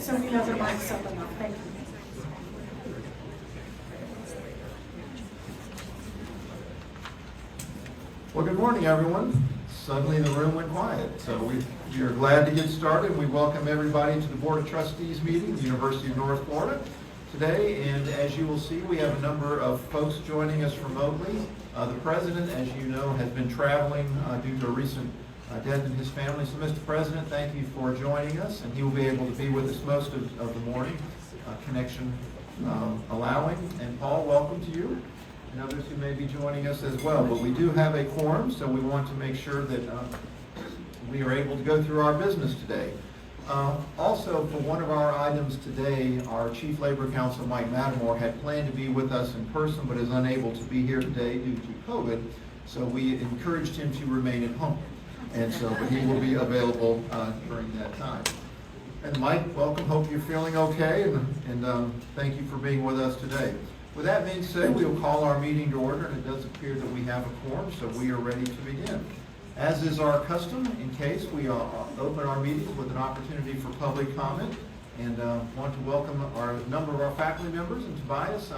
so we know their mic's up enough. Thank you. Well, good morning, everyone. Suddenly the room went quiet, so we are glad to get started. We welcome everybody to the Board of Trustees meeting, the University of North Florida today. And as you will see, we have a number of folks joining us remotely. The President, as you know, has been traveling due to a recent death in his family. So, Mr. President, thank you for joining us, and he will be able to be with us most of the morning, connection allowing. And Paul, welcome to you, and others who may be joining us as well. But we do have a quorum, so we want to make sure that we are able to go through our business today. Also, for one of our items today, our Chief Labor Counsel, Mike Mattimore, had planned to be with us in person, but is unable to be here today due to COVID. So we encouraged him to remain at home. And so, but he will be available during that time. And Mike, welcome. Hope you're feeling okay, and thank you for being with us today. With that being said, we will call our meeting to order, and it does appear that we have a quorum, so we are ready to begin. As is our custom, in case we open our meetings with an opportunity for public comment, and want to welcome a number of our faculty members. And Tobias,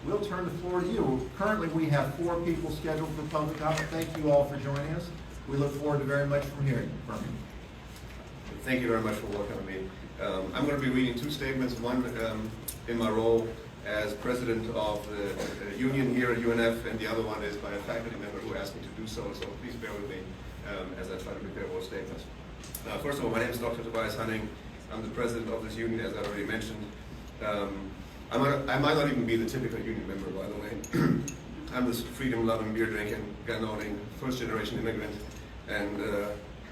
we'll turn the floor to you. Currently, we have 4 people scheduled for public comment. Thank you all for joining us. We look forward to very much from hearing from you. Thank you very much for welcoming me. I'm going to be reading 2 statements, one in my role as president of the union here at UNF, and the other one is by a faculty member who asked me to do so, so please bear with me as I try to prepare both statements. First of all, my name is Dr. Tobias Huning. I'm the president of this union, as I already mentioned. I might not even be the typical union member, by the way. I'm this freedom-loving, beer-drinking, gun-owning, first-generation immigrant, and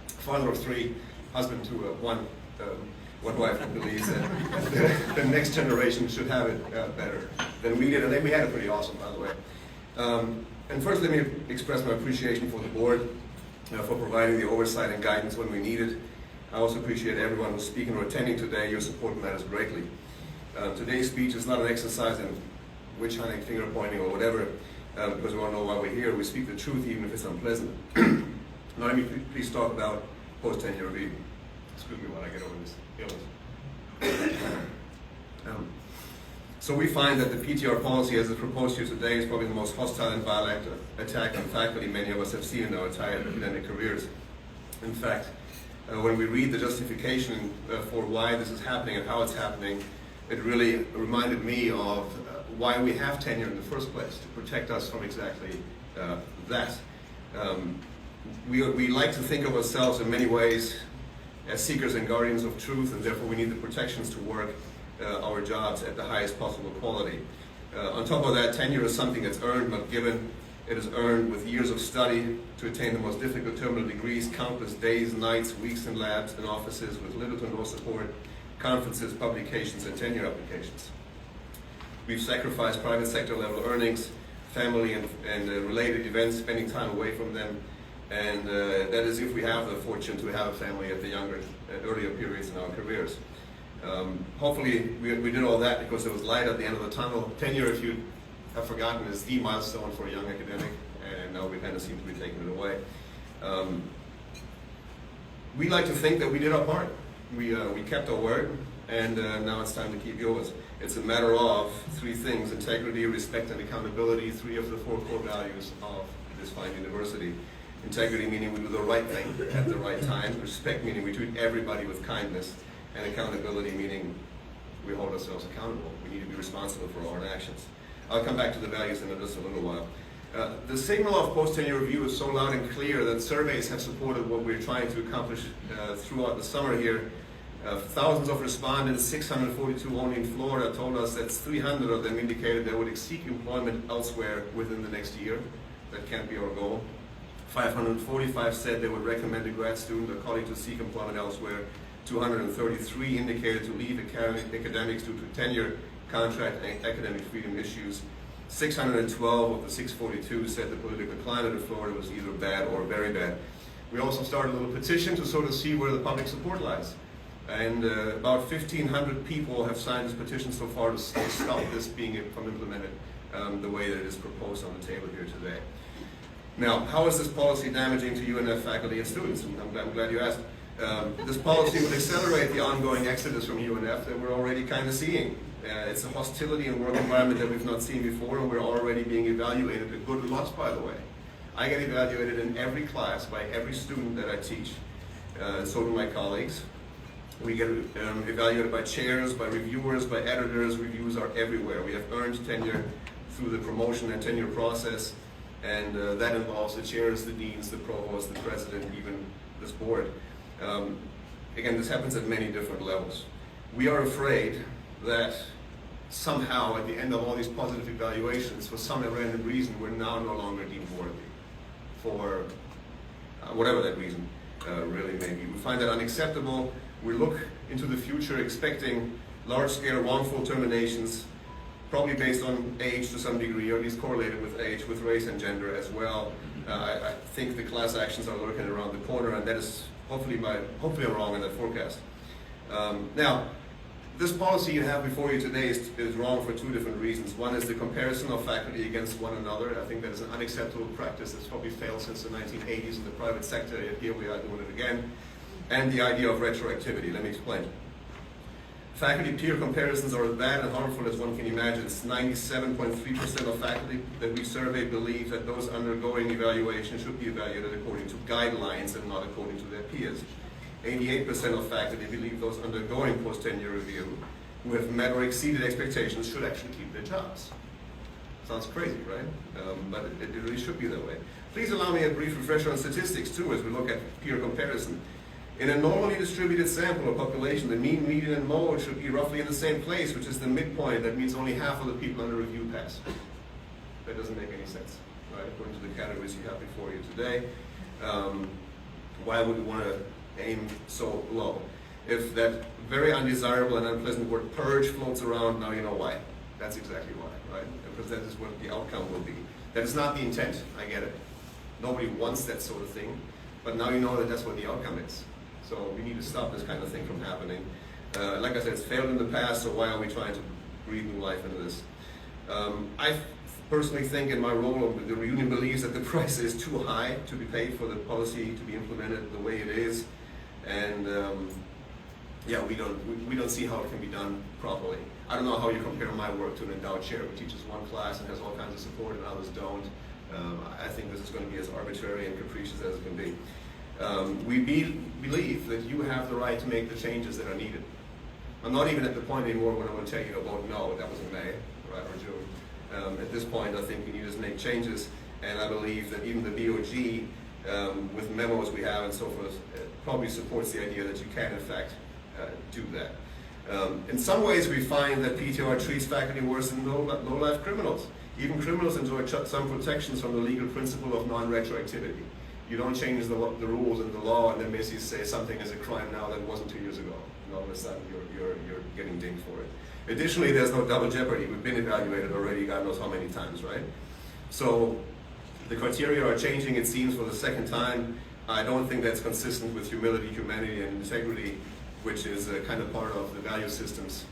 father of 3, husband to one wife who believes that the next generation should have it better than we did, and we had it pretty awesome, by the way. And first, let me express my appreciation for the board for providing the oversight and guidance when we need it. I also appreciate everyone who's speaking or attending today. Your support matters greatly. Today's speech is not an exercise in witch hunting, finger pointing, or whatever, because we all know why we're here. We speak the truth even if it's unpleasant. Now let me please talk about post-tenure review. Excuse me while I get over this illness. So we find that the PTR policy as it's proposed here today is probably the most hostile and violent attack on faculty many of us have seen in our entire academic careers. In fact, when we read the justification for why this is happening and how it's happening, it really reminded me of why we have tenure in the first place, to protect us from exactly that. We like to think of ourselves in many ways as seekers and guardians of truth, and therefore we need the protections to work our jobs at the highest possible quality. On top of that, tenure is something that's earned, not given. It is earned with years of study to attain the most difficult terminal degrees, countless days, nights, weeks in labs and offices with little to no support, conferences, publications, and tenure applications. We've sacrificed private sector level earnings, family and related events, spending time away from them, and that is if we have the fortune to have a family at the earlier periods in our careers. Hopefully we did all that because there was light at the end of the tunnel. Tenure, if you have forgotten, is the milestone for a young academic, and now we kind of seem to be taking it away. We like to think that we did our part. We kept our word, and now it's time to keep yours. It's a matter of 3 things: integrity, respect, and accountability, 3 of the 4 core values of this fine university. Integrity meaning we do the right thing at the right time. Respect meaning we treat everybody with kindness. And accountability meaning we hold ourselves accountable. We need to be responsible for our own actions. I'll come back to the values in just a little while. The signal of post-tenure review is so loud and clear that surveys have supported what we're trying to accomplish throughout the summer here. Thousands of respondents, 642 only in Florida, told us that 300 of them indicated they would seek employment elsewhere within the next year. That can't be our goal. 545 said they would recommend a grad student or colleague to seek employment elsewhere. 233 indicated to leave academics due to tenure, contract, and academic freedom issues. 612 of the 642 said the political climate of Florida was either bad or very bad. We also started a little petition to sort of see where the public support lies. And about 1,500 people have signed this petition so far to stop this being implemented the way that it is proposed on the table here today. Now, how is this policy damaging to UNF faculty and students? I'm glad you asked. This policy would accelerate the ongoing exodus from UNF that we're already kind of seeing. It's a hostility and work environment that we've not seen before, and we're already being evaluated, a good lot, by the way. I get evaluated in every class by every student that I teach. So do my colleagues. We get evaluated by chairs, by reviewers, by editors. Reviews are everywhere. We have earned tenure through the promotion and tenure process, and that involves the chairs, the deans, the provost, the president, even this board. Again, this happens at many different levels. We are afraid that somehow at the end of all these positive evaluations, for some random reason, we're now no longer deemed worthy for whatever that reason really may be. We find that unacceptable. We look into the future expecting large-scale wrongful terminations, probably based on age to some degree, or at least correlated with age, with race and gender as well. I think the class actions are lurking around the corner, and that is hopefully I'm wrong in that forecast. Now, this policy you have before you today is wrong for two different reasons. One is the comparison of faculty against one another. I think that is an unacceptable practice that's probably failed since the 1980s in the private sector, yet here we are doing it again. And the idea of retroactivity. Let me explain. Faculty peer comparisons are as bad and harmful as one can imagine. 97.3% of faculty that we survey believe that those undergoing evaluation should be evaluated according to guidelines and not according to their peers. 88% of faculty believe those undergoing post-tenure review who have met or exceeded expectations should actually keep their jobs. Sounds crazy, right? But it really should be that way. Please allow me a brief refresher on statistics too as we look at peer comparison. In a normally distributed sample of population, the mean, median, and mode should be roughly in the same place, which is the midpoint. That means only half of the people under review pass. That doesn't make any sense, right? According to the categories you have before you today. Why would we want to aim so low? If that very undesirable and unpleasant word purge floats around, now you know why. That's exactly why, right? Because that is what the outcome will be. That is not the intent, I get it. Nobody wants that sort of thing, but now you know that that's what the outcome is. So we need to stop this kind of thing from happening. Like I said, it's failed in the past, so why are we trying to breathe new life into this? I personally think in my role, the union believes that the price is too high to be paid for the policy to be implemented the way it is. And yeah, we don't see how it can be done properly. I don't know how you compare my work to an endowed chair who teaches one class and has all kinds of support and others don't. I think this is going to be as arbitrary and capricious as it can be. We believe that you have the right to make the changes that are needed. I'm not even at the point anymore when I'm going to tell you to vote no. That was in May, right, or June. At this point, I think we need to make changes, and I believe that even the BOG, with memos we have and so forth, probably supports the idea that you can, in fact, do that. In some ways, we find that PTR treats faculty worse than low-life criminals. Even criminals enjoy some protections from the legal principle of non-retroactivity. You don't change the rules and the law and then basically say something is a crime now that wasn't 2 years ago. And all of a sudden you're getting dinged for it. Additionally, there's no double jeopardy. We've been evaluated already, God knows how many times, right? So the criteria are changing, it seems, for the second time. I don't think that's consistent with humility, humanity, and integrity, which is kind of part of the value system's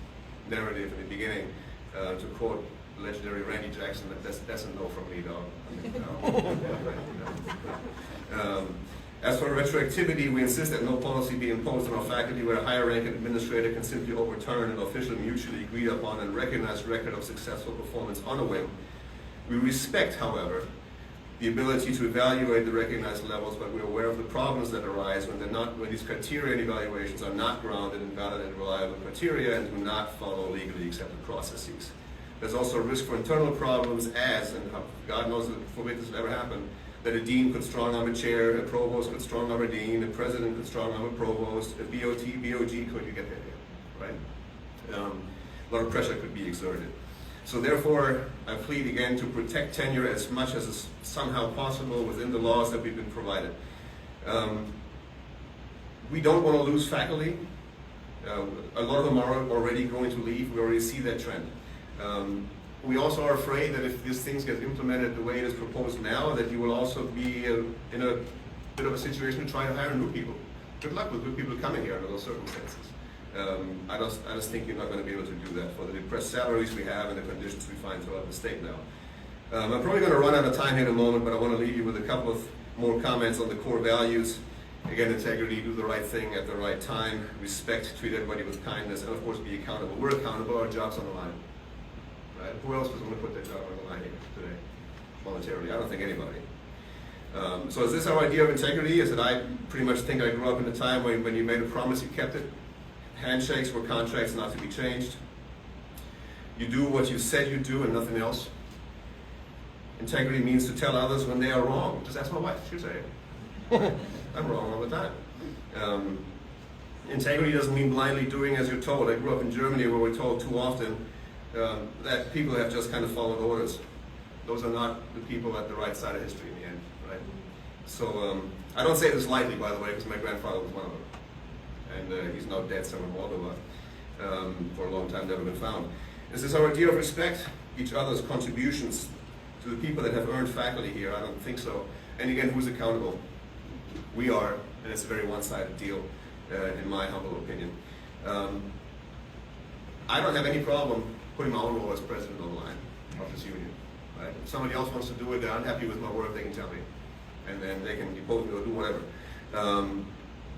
narrative in the beginning. To quote legendary Randy Jackson, that's a no from me, dog. As for retroactivity, we insist that no policy be imposed on our faculty where a higher ranking administrator can simply overturn an official mutually agreed upon and recognized record of successful performance on a whim. We respect, however, the ability to evaluate the recognized levels, but we're aware of the problems that arise when these criteria and evaluations are not grounded in valid and reliable criteria and do not follow legally accepted processes. There's also a risk for internal problems as, and God knows, forbid this will ever happen, that a dean could strong-arm a chair, a provost could strong-arm a dean, a president could strong-arm a provost, a BOT, BOG could, you get the idea, right? A lot of pressure could be exerted. So therefore, I plead again to protect tenure as much as is somehow possible within the laws that we've been provided. We don't want to lose faculty. A lot of them are already going to leave. We already see that trend. We also are afraid that if these things get implemented the way it is proposed now, that you will also be in a bit of a situation to try to hire new people. Good luck with good people coming here under those circumstances. I just think you're not going to be able to do that for the depressed salaries we have and the conditions we find throughout the state now. I'm probably going to run out of time here in a moment, but I want to leave you with a couple of more comments on the core values. Again, integrity, do the right thing at the right time, respect, treat everybody with kindness, and of course be accountable. We're accountable, our job's on the line. Right? Who else was going to put their job on the line here today, voluntarily? I don't think anybody. So is this our idea of integrity? Is that I pretty much think I grew up in a time when you made a promise, you kept it. Handshakes were contracts not to be changed. You do what you said you do and nothing else. Integrity means to tell others when they are wrong. Just ask my wife, she'll say it. I'm wrong all the time. Integrity doesn't mean blindly doing as you're told. I grew up in Germany where we're told too often that people have just kind of followed orders. Those are not the people at the right side of history in the end, right? So I don't say this lightly, by the way, because my grandfather was one of them. And he's now dead somewhere in Moldova. For a long time, never been found. Is this our idea of respect? Each other's contributions to the people that have earned faculty here? I don't think so. And again, who's accountable? We are, and it's a very one-sided deal, in my humble opinion. I don't have any problem putting my own role as president on the line of this union. Right? If somebody else wants to do it, they're unhappy with my work, they can tell me. And then they can depose me or do whatever.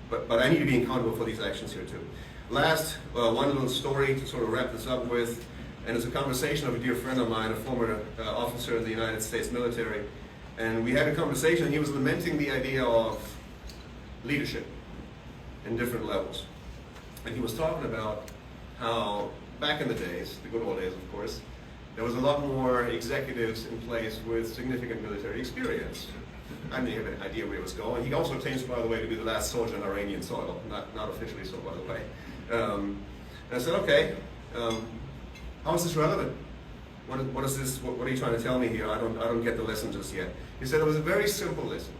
But I need to be accountable for these actions here too. Last, one little story to sort of wrap this up with, and it's a conversation of a dear friend of mine, a former officer in the United States military. And we had a conversation, and he was lamenting the idea of leadership in different levels. And he was talking about how back in the days, the good old days of course, there was a lot more executives in place with significant military experience. I didn't have an idea where he was going. He also claims, by the way, to be the last soldier on Iranian soil, not officially so, by the way. And I said, okay, how is this relevant? What is this? What are you trying to tell me here? I don't get the lesson just yet. He said it was a very simple lesson,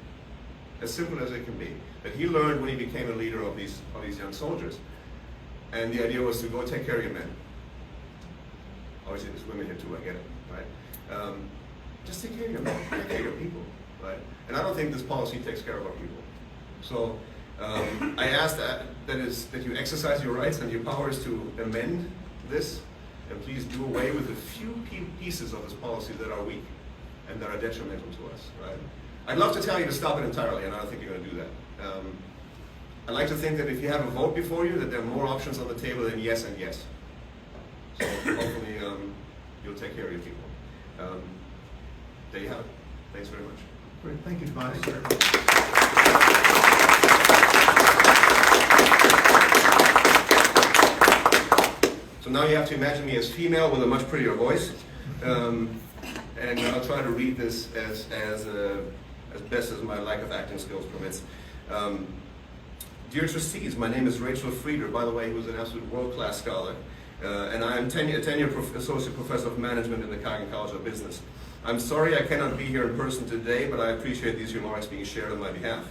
as simple as it can be, that he learned when he became a leader of these young soldiers. And the idea was to go take care of your men. Obviously, there's women here too. I get it, right? Just take care of your men, take care of your people, right? And I don't think this policy takes care of our people. So I ask that you exercise your rights and your powers to amend this, and please do away with the few pieces of this policy that are weak and that are detrimental to us, right? I'd love to tell you to stop it entirely, and I don't think you're going to do that. I'd like to think that if you have a vote before you, that there are more options on the table than yes and yes. So hopefully you'll take care of your people. There you have it. Thanks very much. Great, thank you, Vice. So now you have to imagine me as female with a much prettier voice. And I'll try to read this as best as my lack of acting skills permits. Dear trustees, my name is Rachel Frieder, by the way, who's an absolute world-class scholar. And I am a tenured associate professor of management in the Kagan College of Business. I'm sorry I cannot be here in person today, but I appreciate these remarks being shared on my behalf.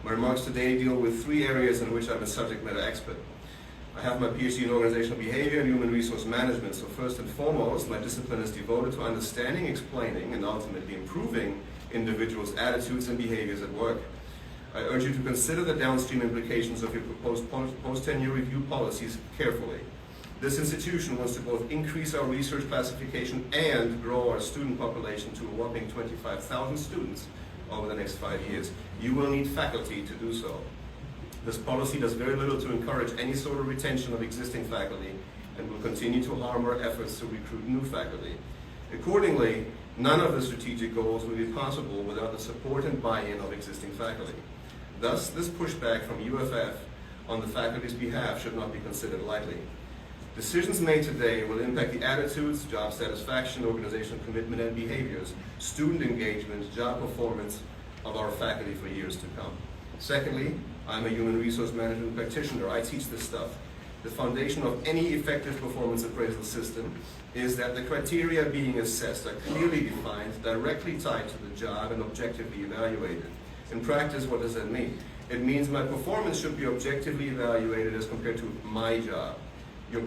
My remarks today deal with 3 areas in which I'm a subject matter expert. I have my PhD in organizational behavior and human resource management, so first and foremost, my discipline is devoted to understanding, explaining, and ultimately improving individuals' attitudes and behaviors at work. I urge you to consider the downstream implications of your proposed post-tenure review policies carefully. This institution wants to both increase our research classification and grow our student population to a whopping 25,000 students over the next 5 years. You will need faculty to do so. This policy does very little to encourage any sort of retention of existing faculty and will continue to harm our efforts to recruit new faculty. Accordingly, none of the strategic goals will be possible without the support and buy-in of existing faculty. Thus, this pushback from UFF on the faculty's behalf should not be considered lightly. Decisions made today will impact the attitudes, job satisfaction, organizational commitment and behaviors, student engagement, job performance of our faculty for years to come. Secondly, I'm a human resource management practitioner. I teach this stuff. The foundation of any effective performance appraisal system is that the criteria being assessed are clearly defined, directly tied to the job, and objectively evaluated. In practice, what does that mean? It means my performance should be objectively evaluated as compared to my job. Your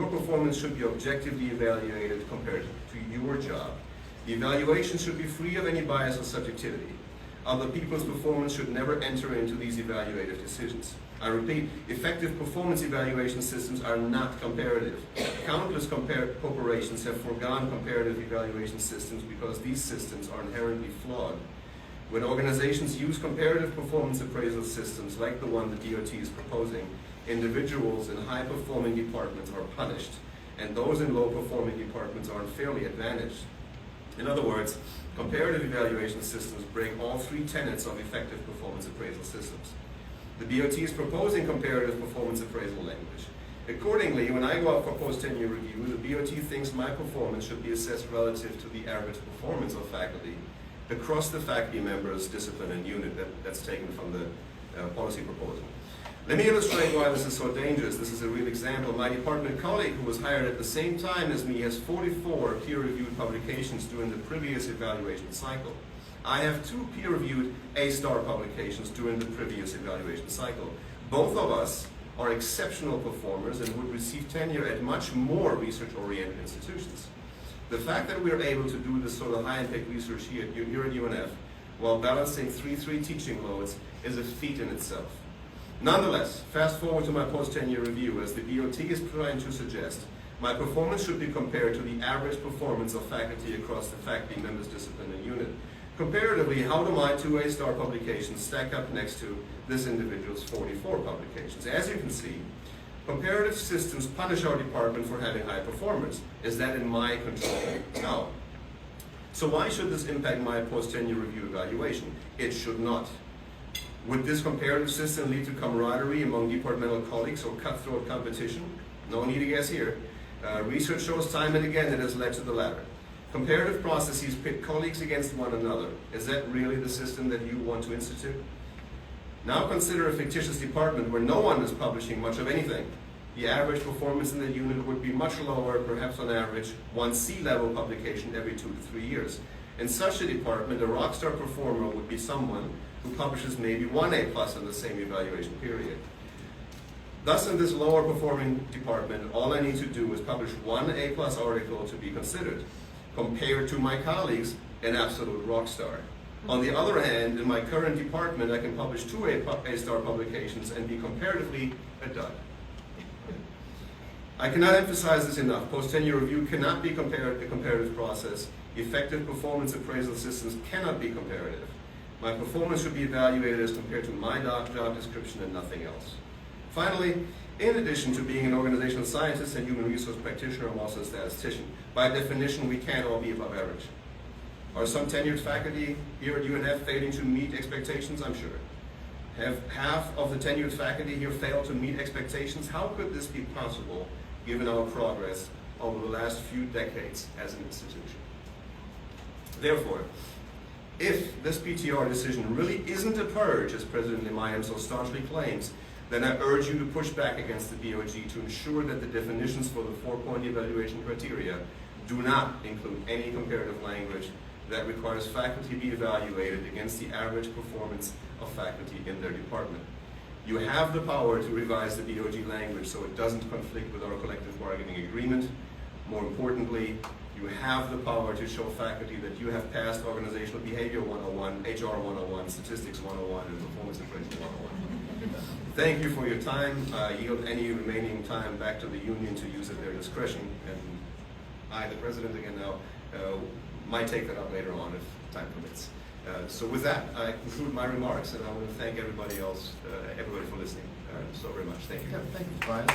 performance should be objectively evaluated compared to your job. The evaluation should be free of any bias or subjectivity. Other people's performance should never enter into these evaluative decisions. I repeat, effective performance evaluation systems are not comparative. Countless corporations have foregone comparative evaluation systems because these systems are inherently flawed. When organizations use comparative performance appraisal systems like the one the DOT is proposing, individuals in high-performing departments are punished, and those in low-performing departments are unfairly advantaged. In other words, comparative evaluation systems break all three tenets of effective performance appraisal systems. The BOT is proposing comparative performance appraisal language. Accordingly, when I go out for post-tenure review, the BOT thinks my performance should be assessed relative to the average performance of faculty across the faculty members, discipline, and unit. That's taken from the policy proposal. Let me illustrate why this is so dangerous. This is a real example. My department colleague, who was hired at the same time as me, has 44 peer-reviewed publications during the previous evaluation cycle. I have 2 peer-reviewed A-star publications during the previous evaluation cycle. Both of us are exceptional performers and would receive tenure at much more research-oriented institutions. The fact that we're able to do this sort of high-impact research here at UNF while balancing 3-3 teaching loads is a feat in itself. Nonetheless, fast forward to my post-tenure review, as the BOT is trying to suggest, my performance should be compared to the average performance of faculty across the faculty members, discipline, and unit. Comparatively, how do my 2 A-star publications stack up next to this individual's 44 publications? As you can see, comparative systems punish our department for having high performers. Is that in my control? No. So why should this impact my post-tenure review evaluation? It should not. Would this comparative system lead to camaraderie among departmental colleagues or cutthroat competition? No need to guess here. Research shows time and again it has led to the latter. Comparative processes pit colleagues against one another. Is that really the system that you want to institute? Now consider a fictitious department where no one is publishing much of anything. The average performance in the unit would be much lower, perhaps on average, 1 C-level publication every 2 to 3 years. In such a department, a rockstar performer would be someone who publishes maybe 1 A+ in the same evaluation period. Thus, in this lower performing department, all I need to do is publish 1 A+ article to be considered. Compared to my colleagues, an absolute rock star. On the other hand, in my current department, I can publish 2 A-star publications and be comparatively a dud. I cannot emphasize this enough. Post-tenure review cannot be a comparative process. Effective performance appraisal systems cannot be comparative. My performance should be evaluated as compared to my job description and nothing else. Finally, in addition to being an organizational scientist and human resource practitioner, I'm also a statistician. By definition, we can't all be above average. Are some tenured faculty here at UNF failing to meet expectations? I'm sure. Have half of the tenured faculty here failed to meet expectations? How could this be possible given our progress over the last few decades as an institution? Therefore, if this PTR decision really isn't a purge, as President Limayem so staunchly claims, then I urge you to push back against the BOG to ensure that the definitions for the 4-point evaluation criteria do not include any comparative language that requires faculty to be evaluated against the average performance of faculty in their department. You have the power to revise the BOG language so it doesn't conflict with our collective bargaining agreement. More importantly, you have the power to show faculty that you have passed Organizational Behavior 101, HR 101, Statistics 101, and Performance Appraisal 101. Thank you for your time. I yield any remaining time back to the union to use at their discretion. And I, the president again now, might take that up later on if time permits. So with that, I conclude my remarks, and I want to thank everybody else, everybody for listening so very much. Thank you. Yeah, thank you, Brian.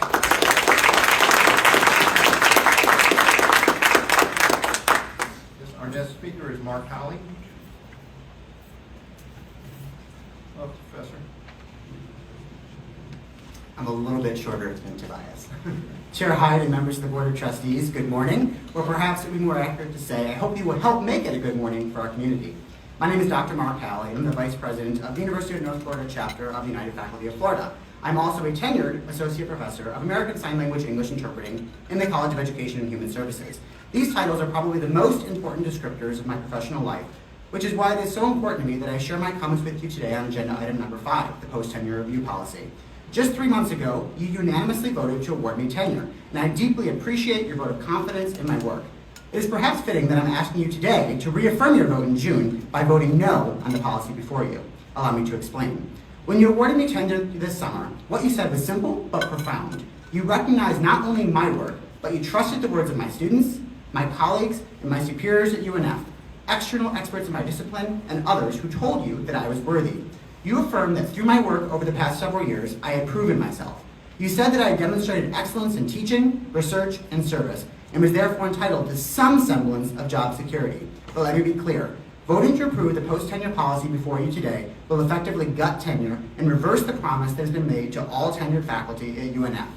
Our next speaker is Mark Halley. Hello, Professor. I'm a little bit shorter than Tobias. Chair Hyde and members of the Board of Trustees, good morning. Or perhaps it would be more accurate to say, I hope you will help make it a good morning for our community. My name is Dr. Mark Halley. I'm the Vice President of the University of North Florida chapter of the United Faculty of Florida. I'm also a tenured Associate Professor of American Sign Language English Interpreting in the College of Education and Human Services. These titles are probably the most important descriptors of my professional life, which is why it is so important to me that I share my comments with you today on agenda item number 5, the post-tenure review policy. Just 3 months ago, you unanimously voted to award me tenure, and I deeply appreciate your vote of confidence in my work. It is perhaps fitting that I'm asking you today to reaffirm your vote in June by voting no on the policy before you. Allow me to explain. When you awarded me tenure this summer, what you said was simple but profound. You recognized not only my work, but you trusted the words of my students, my colleagues, and my superiors at UNF. external experts in my discipline, and others who told you that I was worthy. You affirmed that through my work over the past several years, I had proven myself. You said that I had demonstrated excellence in teaching, research, and service, and was therefore entitled to some semblance of job security. But let me be clear. Voting to approve the post-tenure policy before you today will effectively gut tenure and reverse the promise that has been made to all tenured faculty at UNF.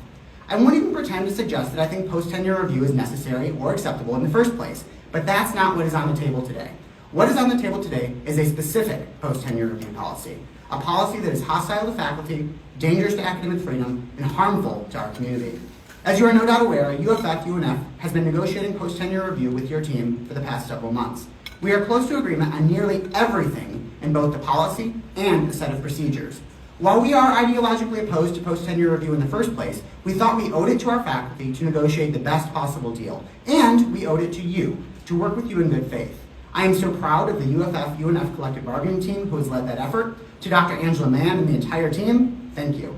I won't even pretend to suggest that I think post-tenure review is necessary or acceptable in the first place, but that's not what is on the table today. What is on the table today is a specific post-tenure review policy, a policy that is hostile to faculty, dangerous to academic freedom, and harmful to our community. As you are no doubt aware, UFF-UNF has been negotiating post-tenure review with your team for the past several months. We are close to agreement on nearly everything in both the policy and the set of procedures. While we are ideologically opposed to post-tenure review in the first place, we thought we owed it to our faculty to negotiate the best possible deal, and we owed it to you to work with you in good faith. I am so proud of the UFF-UNF collective bargaining team who has led that effort. To Dr. Angela Mann and the entire team, thank you.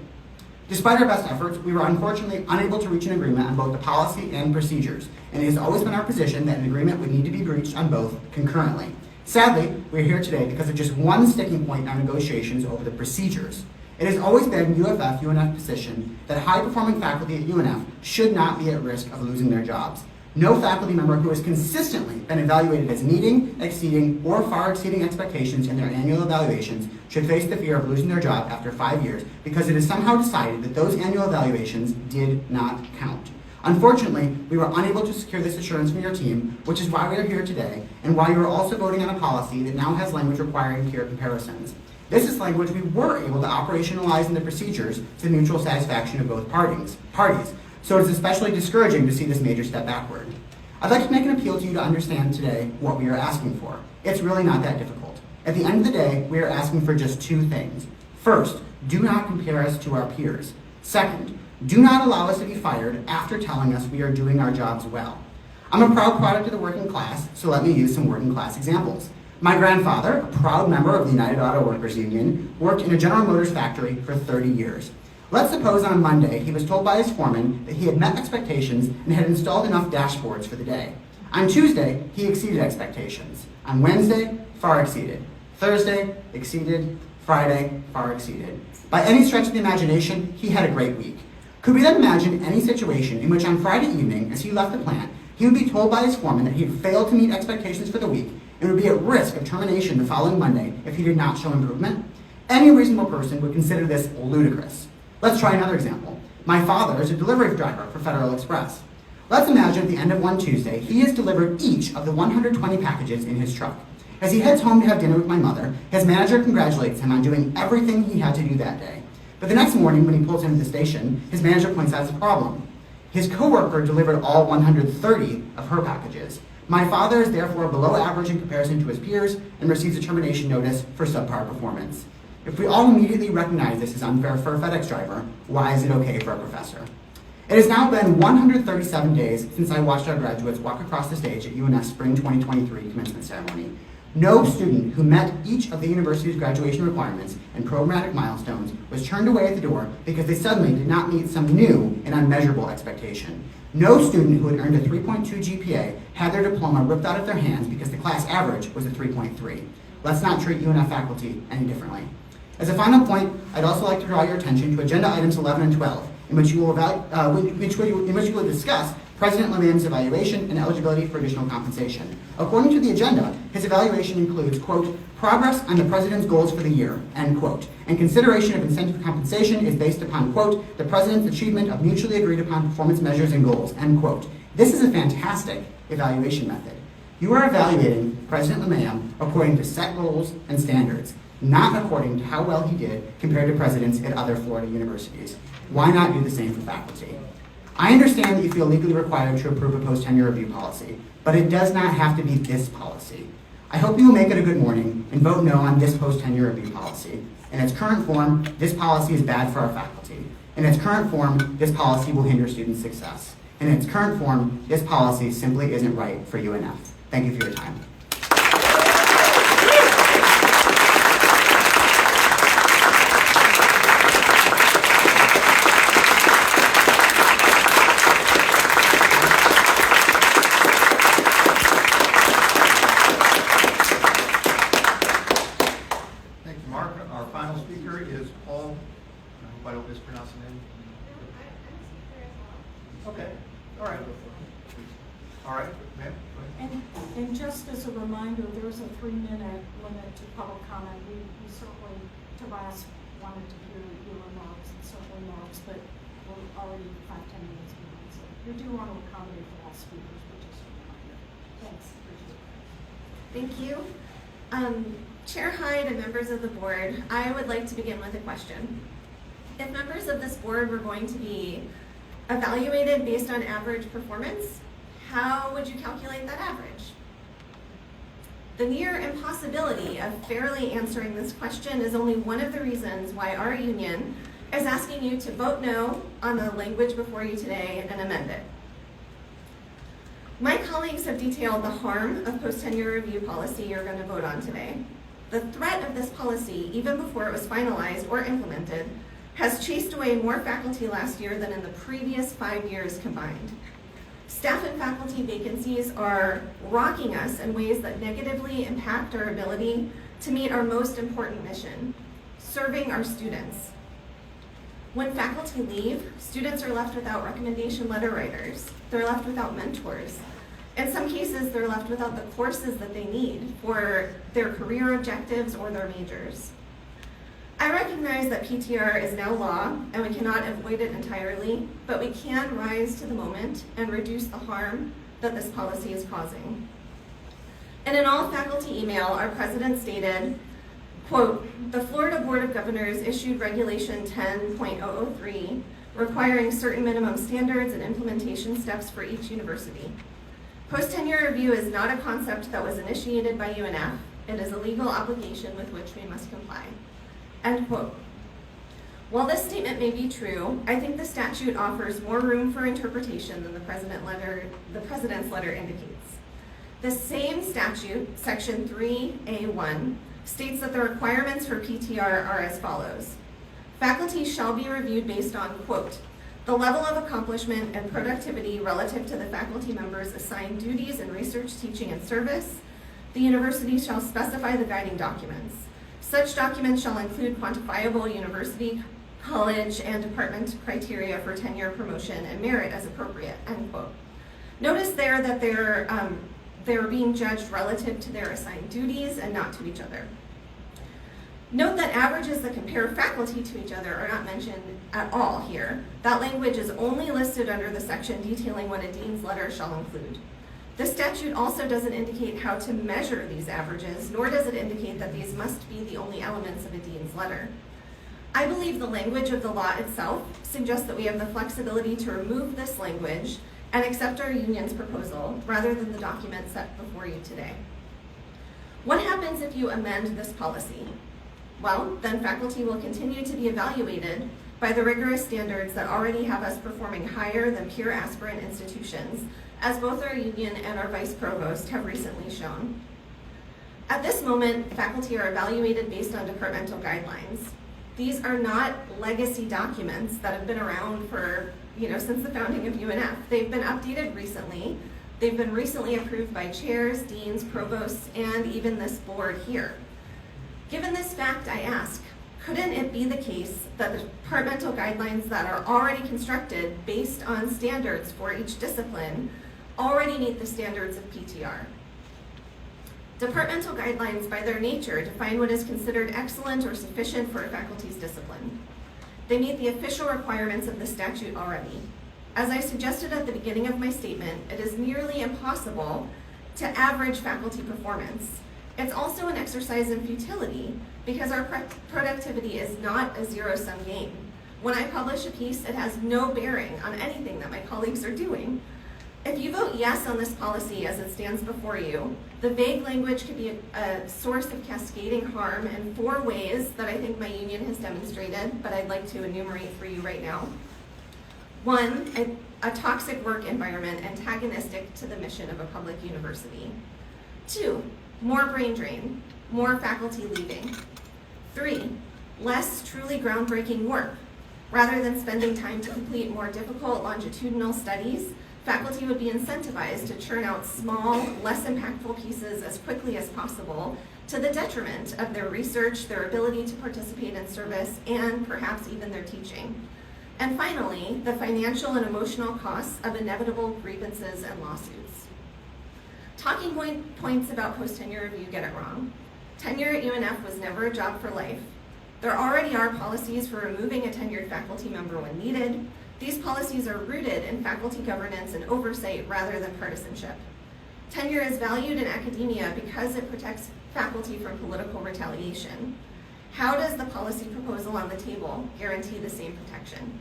Despite our best efforts, we were unfortunately unable to reach an agreement on both the policy and procedures, and it has always been our position that an agreement would need to be reached on both concurrently. Sadly, we're here today because of just one sticking point in our negotiations over the procedures. It has always been UFF-UNF's position that high-performing faculty at UNF should not be at risk of losing their jobs. No faculty member who has consistently been evaluated as meeting, exceeding, or far exceeding expectations in their annual evaluations should face the fear of losing their job after 5 years because it is somehow decided that those annual evaluations did not count. Unfortunately, we were unable to secure this assurance from your team, which is why we are here today, and why you are also voting on a policy that now has language requiring peer comparisons. This is language we were able to operationalize in the procedures to the mutual satisfaction of both parties. So it is especially discouraging to see this major step backward. I'd like to make an appeal to you to understand today what we are asking for. It's really not that difficult. At the end of the day, we are asking for just two things. First, do not compare us to our peers. Second, do not allow us to be fired after telling us we are doing our jobs well. I'm a proud product of the working class, so let me use some working class examples. My grandfather, a proud member of the United Auto Workers Union, worked in a General Motors factory for 30 years. Let's suppose on Monday he was told by his foreman that he had met expectations and had installed enough dashboards for the day. On Tuesday, he exceeded expectations. On Wednesday, far exceeded. Thursday, exceeded. Friday, far exceeded. By any stretch of the imagination, he had a great week. Could we then imagine any situation in which on Friday evening, as he left the plant, he would be told by his foreman that he had failed to meet expectations for the week and would be at risk of termination the following Monday if he did not show improvement? Any reasonable person would consider this ludicrous. Let's try another example. My father is a delivery driver for Federal Express. Let's imagine at the end of one Tuesday, he has delivered each of the 120 packages in his truck. As he heads home to have dinner with my mother, his manager congratulates him on doing everything he had to do that day. But the next morning, when he pulls into the station, his manager points out his problem. His coworker delivered all 130 of her packages. My father is therefore below average in comparison to his peers and receives a termination notice for subpar performance. If we all immediately recognize this as unfair for a FedEx driver, why is it okay for a professor? It has now been 137 days since I watched our graduates walk across the stage at UNF's Spring 2023 commencement ceremony. No student who met each of the university's graduation requirements and programmatic milestones was turned away at the door because they suddenly did not meet some new and unmeasurable expectation. No student who had earned a 3.2 GPA had their diploma ripped out of their hands because the class average was a 3.3. Let's not treat UNF faculty any differently. As a final point, I'd also like to draw your attention to agenda items 11 and 12, in which you will discuss President Limayem's evaluation and eligibility for additional compensation. According to the agenda, his evaluation includes, quote, progress on the President's goals for the year, end quote, and consideration of incentive compensation is based upon, quote, the President's achievement of mutually agreed upon performance measures and goals, end quote. This is a fantastic evaluation method. You are evaluating President Limayem according to set goals and standards, not according to how well he did compared to presidents at other Florida universities. Why not do the same for faculty? I understand that you feel legally required to approve a post-tenure review policy, but it does not have to be this policy. I hope you will make it a good morning and vote no on this post-tenure review policy. In its current form, this policy is bad for our faculty. In its current form, this policy will hinder student success. In its current form, this policy simply isn't right for UNF. Thank you for your time. All right. All right, ma'am, go ahead. And just as a reminder, there's a 3-minute limit to public comment. We certainly, Tobias wanted to hear your remarks and several remarks, but we're already 5-10 minutes behind. So you do want to accommodate for all speakers, but just a reminder. Thanks. Thank you. Chair Hyde and members of the board, I would like to begin with a question. If members of this board were going to be evaluated based on average performance, how would you calculate that average? The near impossibility of fairly answering this question is only one of the reasons why our union is asking you to vote no on the language before you today and amend it. My colleagues have detailed the harm of post-tenure review policy you're going to vote on today. The threat of this policy, even before it was finalized or implemented, has chased away more faculty last year than in the previous 5 years combined. Staff and faculty vacancies are rocking us in ways that negatively impact our ability to meet our most important mission, serving our students. When faculty leave, students are left without recommendation letter writers. They're left without mentors. In some cases, they're left without the courses that they need for their career objectives or their majors. I recognize that PTR is now law and we cannot avoid it entirely, but we can rise to the moment and reduce the harm that this policy is causing. In an all-faculty email, our president stated, quote, "The Florida Board of Governors issued Regulation 10.003 requiring certain minimum standards and implementation steps for each university. Post-tenure review is not a concept that was initiated by UNF. It is a legal obligation with which we must comply." End quote. While this statement may be true, I think the statute offers more room for interpretation than the president's letter indicates. The same statute, section 3A1, states that the requirements for PTR are as follows. Faculty shall be reviewed based on, quote, "the level of accomplishment and productivity relative to the faculty members' assigned duties in research, teaching, and service. The university shall specify the guiding documents. Such documents shall include quantifiable university, college, and department criteria for tenure, promotion, and merit as appropriate," end quote. Notice there that they're being judged relative to their assigned duties and not to each other. Note that averages that compare faculty to each other are not mentioned at all here. That language is only listed under the section detailing what a dean's letter shall include. The statute also doesn't indicate how to measure these averages, nor does it indicate that these must be the only elements of a dean's letter. I believe the language of the law itself suggests that we have the flexibility to remove this language and accept our union's proposal rather than the document set before you today. What happens if you amend this policy? Well, then faculty will continue to be evaluated by the rigorous standards that already have us performing higher than pure aspirant institutions, as both our union and our vice provost have recently shown. At this moment, faculty are evaluated based on departmental guidelines. These are not legacy documents that have been around for, since the founding of UNF. They've been updated recently. They've been recently approved by chairs, deans, provosts, and even this board here. Given this fact, I ask, couldn't it be the case that the departmental guidelines that are already constructed based on standards for each discipline already meet the standards of PTR? Departmental guidelines, by their nature, define what is considered excellent or sufficient for a faculty's discipline. They meet the official requirements of the statute already. As I suggested at the beginning of my statement, it is nearly impossible to average faculty performance. It's also an exercise in futility because our productivity is not a zero-sum game. When I publish a piece, it has no bearing on anything that my colleagues are doing. If you vote yes on this policy as it stands before you, the vague language could be a source of cascading harm in 4 ways that I think my union has demonstrated, but I'd like to enumerate for you right now. 1, a toxic work environment antagonistic to the mission of a public university. 2, more brain drain, more faculty leaving. 3, less truly groundbreaking work. Rather than spending time to complete more difficult longitudinal studies, faculty would be incentivized to churn out small, less impactful pieces as quickly as possible to the detriment of their research, their ability to participate in service, and perhaps even their teaching. And finally, the financial and emotional costs of inevitable grievances and lawsuits. Talking points about post-tenure review get it wrong. Tenure at UNF was never a job for life. There already are policies for removing a tenured faculty member when needed. These policies are rooted in faculty governance and oversight rather than partisanship. Tenure is valued in academia because it protects faculty from political retaliation. How does the policy proposal on the table guarantee the same protection?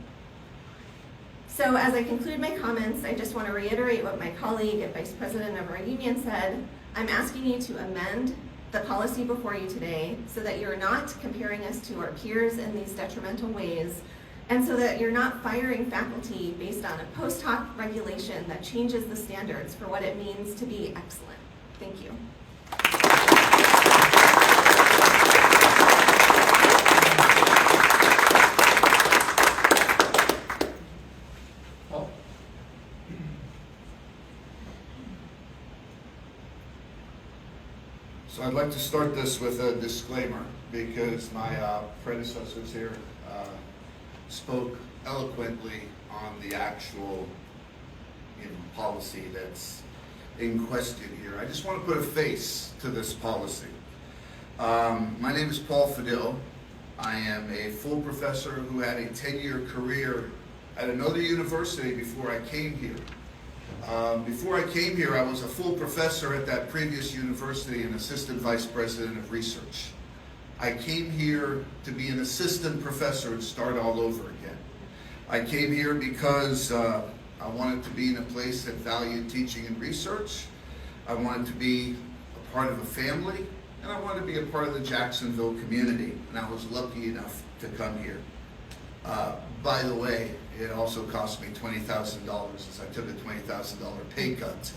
So as I conclude my comments, I just want to reiterate what my colleague and Vice President of our union said. I'm asking you to amend the policy before you today so that you're not comparing us to our peers in these detrimental ways, and so that you're not firing faculty based on a post hoc regulation that changes the standards for what it means to be excellent. Thank you. So I'd like to start this with a disclaimer because my predecessors here spoke eloquently on the actual policy that's in question here. I just want to put a face to this policy. My name is Paul Fadil. I am a full professor who had a 10-year career at another university before I came here. Before I came here, I was a full professor at that previous university and assistant vice president of research. I came here to be an assistant professor and start all over again. I came here because I wanted to be in a place that valued teaching and research. I wanted to be a part of a family, and I wanted to be a part of the Jacksonville community, and I was lucky enough to come here. By the way, it also cost me $20,000 as I took a $20,000 pay cut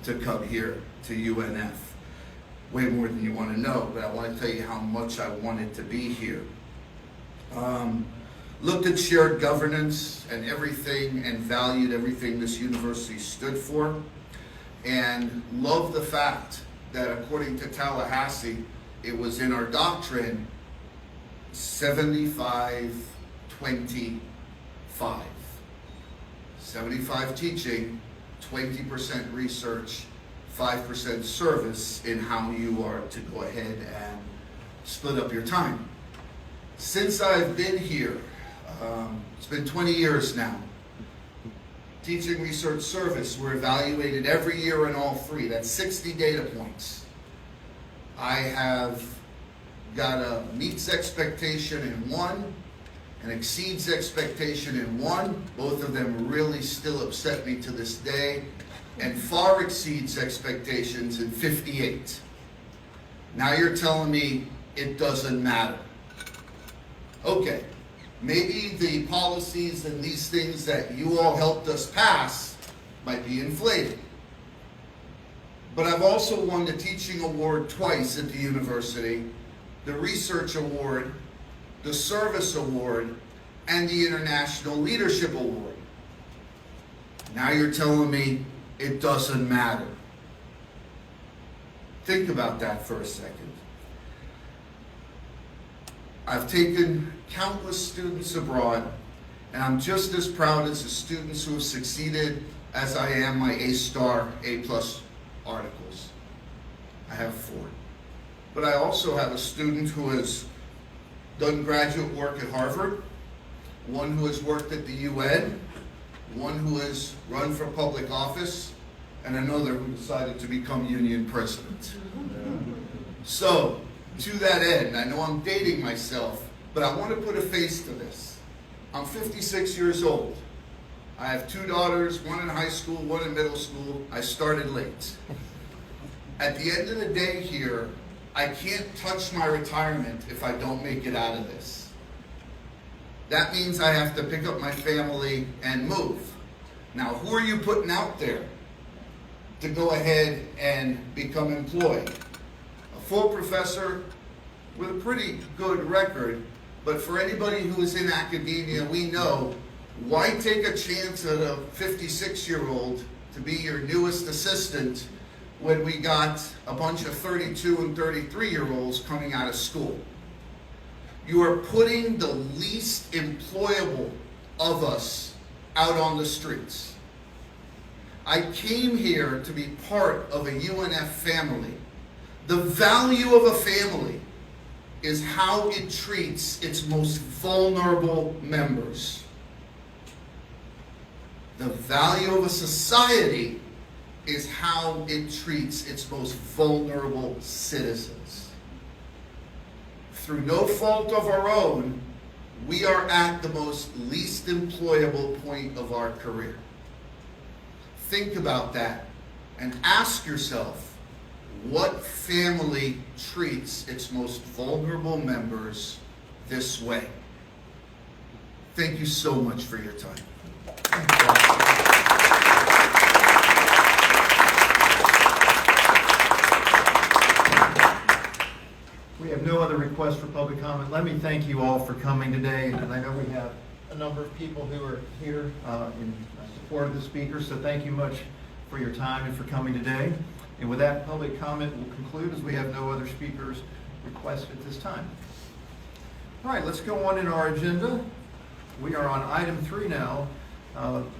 to come here to UNF. Way more than you want to know, but I want to tell you how much I wanted to be here. Looked at shared governance and everything and valued everything this university stood for, and loved the fact that according to Tallahassee, it was in our doctrine 75-25. 75 teaching, 20% research, 5% service in how you are to go ahead and split up your time. Since I've been here, it's been 20 years now, teaching, research, service, we're evaluated every year in all three. That's 60 data points. I have got a meets expectation in one and exceeds expectation in one. Both of them really still upset me to this day, and far exceeds expectations in 58. Now you're telling me it doesn't matter. Okay, maybe the policies and these things that you all helped us pass might be inflated. But I've also won the teaching award twice at the university, the research award, the service award, and the international leadership award. Now you're telling me it doesn't matter. Think about that for a second. I've taken countless students abroad, and I'm just as proud as the students who have succeeded as I am my A-star, A-plus articles. I have 4. But I also have a student who has done graduate work at Harvard, one who has worked at the UN, one who has run for public office, and another who decided to become union president. So, to that end, I know I'm dating myself, but I want to put a face to this. I'm 56 years old. I have 2 daughters, one in high school, one in middle school. I started late. At the end of the day here, I can't touch my retirement if I don't make it out of this. That means I have to pick up my family and move. Now, who are you putting out there to go ahead and become employed? A full professor with a pretty good record, but for anybody who is in academia, we know, why take a chance at a 56-year-old to be your newest assistant when we got a bunch of 32 and 33-year-olds coming out of school? You are putting the least employable of us out on the streets. I came here to be part of a UNF family. The value of a family is how it treats its most vulnerable members. The value of a society is how it treats its most vulnerable citizens. Through no fault of our own, we are at the most least employable point of our career. Think about that and ask yourself, what family treats its most vulnerable members this way? Thank you so much for your time. We have no other requests for public comment. Let me thank you all for coming today, and I know we have a number of people who are here in support of the speaker, so thank you much for your time and for coming today. And with that, public comment will conclude as we have no other speakers requested at this time. All right, let's go on in our agenda. We are on item 3 now.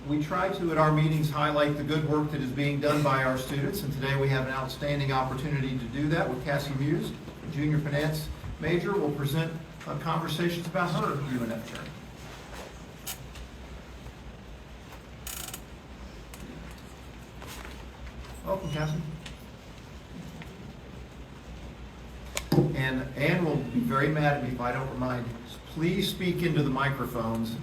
We try to, at our meetings, highlight the good work that is being done by our students, and today we have an outstanding opportunity to do that with Cassie Muse, a junior finance major, will present conversations about her UNF journey. Welcome, Cassie. And Ann will be very mad at me if I don't remind you. Please speak into the microphones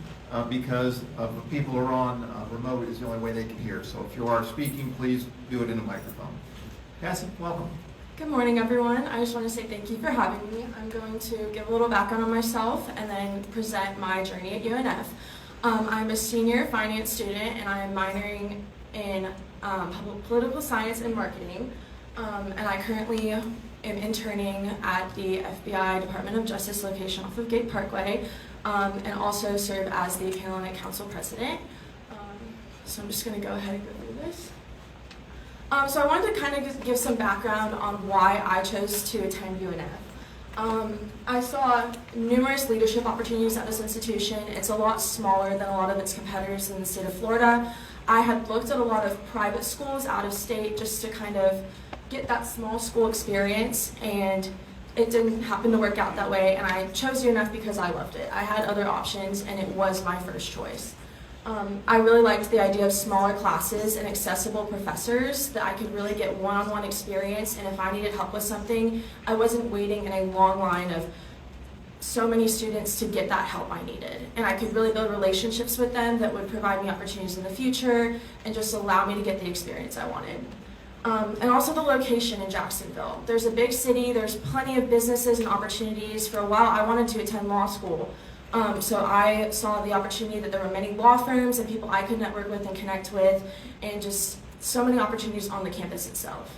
because of the people who are on remote is the only way they can hear. So if you are speaking, please do it in a microphone. Cassie, welcome. Good morning, everyone. I just want to say thank you for having me. I'm going to give a little background on myself and then present my journey at UNF. I'm a senior finance student and I am minoring in political science and marketing. And I currently am interning at the FBI Department of Justice location off of Gate Parkway, and also serve as the Panhellenic Council President. So I'm just going to go ahead and go through this. So I wanted to kind of give some background on why I chose to attend UNF. I saw numerous leadership opportunities at this institution. It's a lot smaller than a lot of its competitors in the state of Florida. I had looked at a lot of private schools out of state just to kind of get that small school experience, and it didn't happen to work out that way, and I chose UNF because I loved it. I had other options, and it was my first choice. I really liked the idea of smaller classes and accessible professors that I could really get one-on-one experience, and if I needed help with something, I wasn't waiting in a long line of so many students to get that help I needed. And I could really build relationships with them that would provide me opportunities in the future and just allow me to get the experience I wanted. And also the location in Jacksonville. There's a big city, there's plenty of businesses and opportunities. For a while, I wanted to attend law school. So I saw the opportunity that there were many law firms and people I could network with and connect with, and just so many opportunities on the campus itself.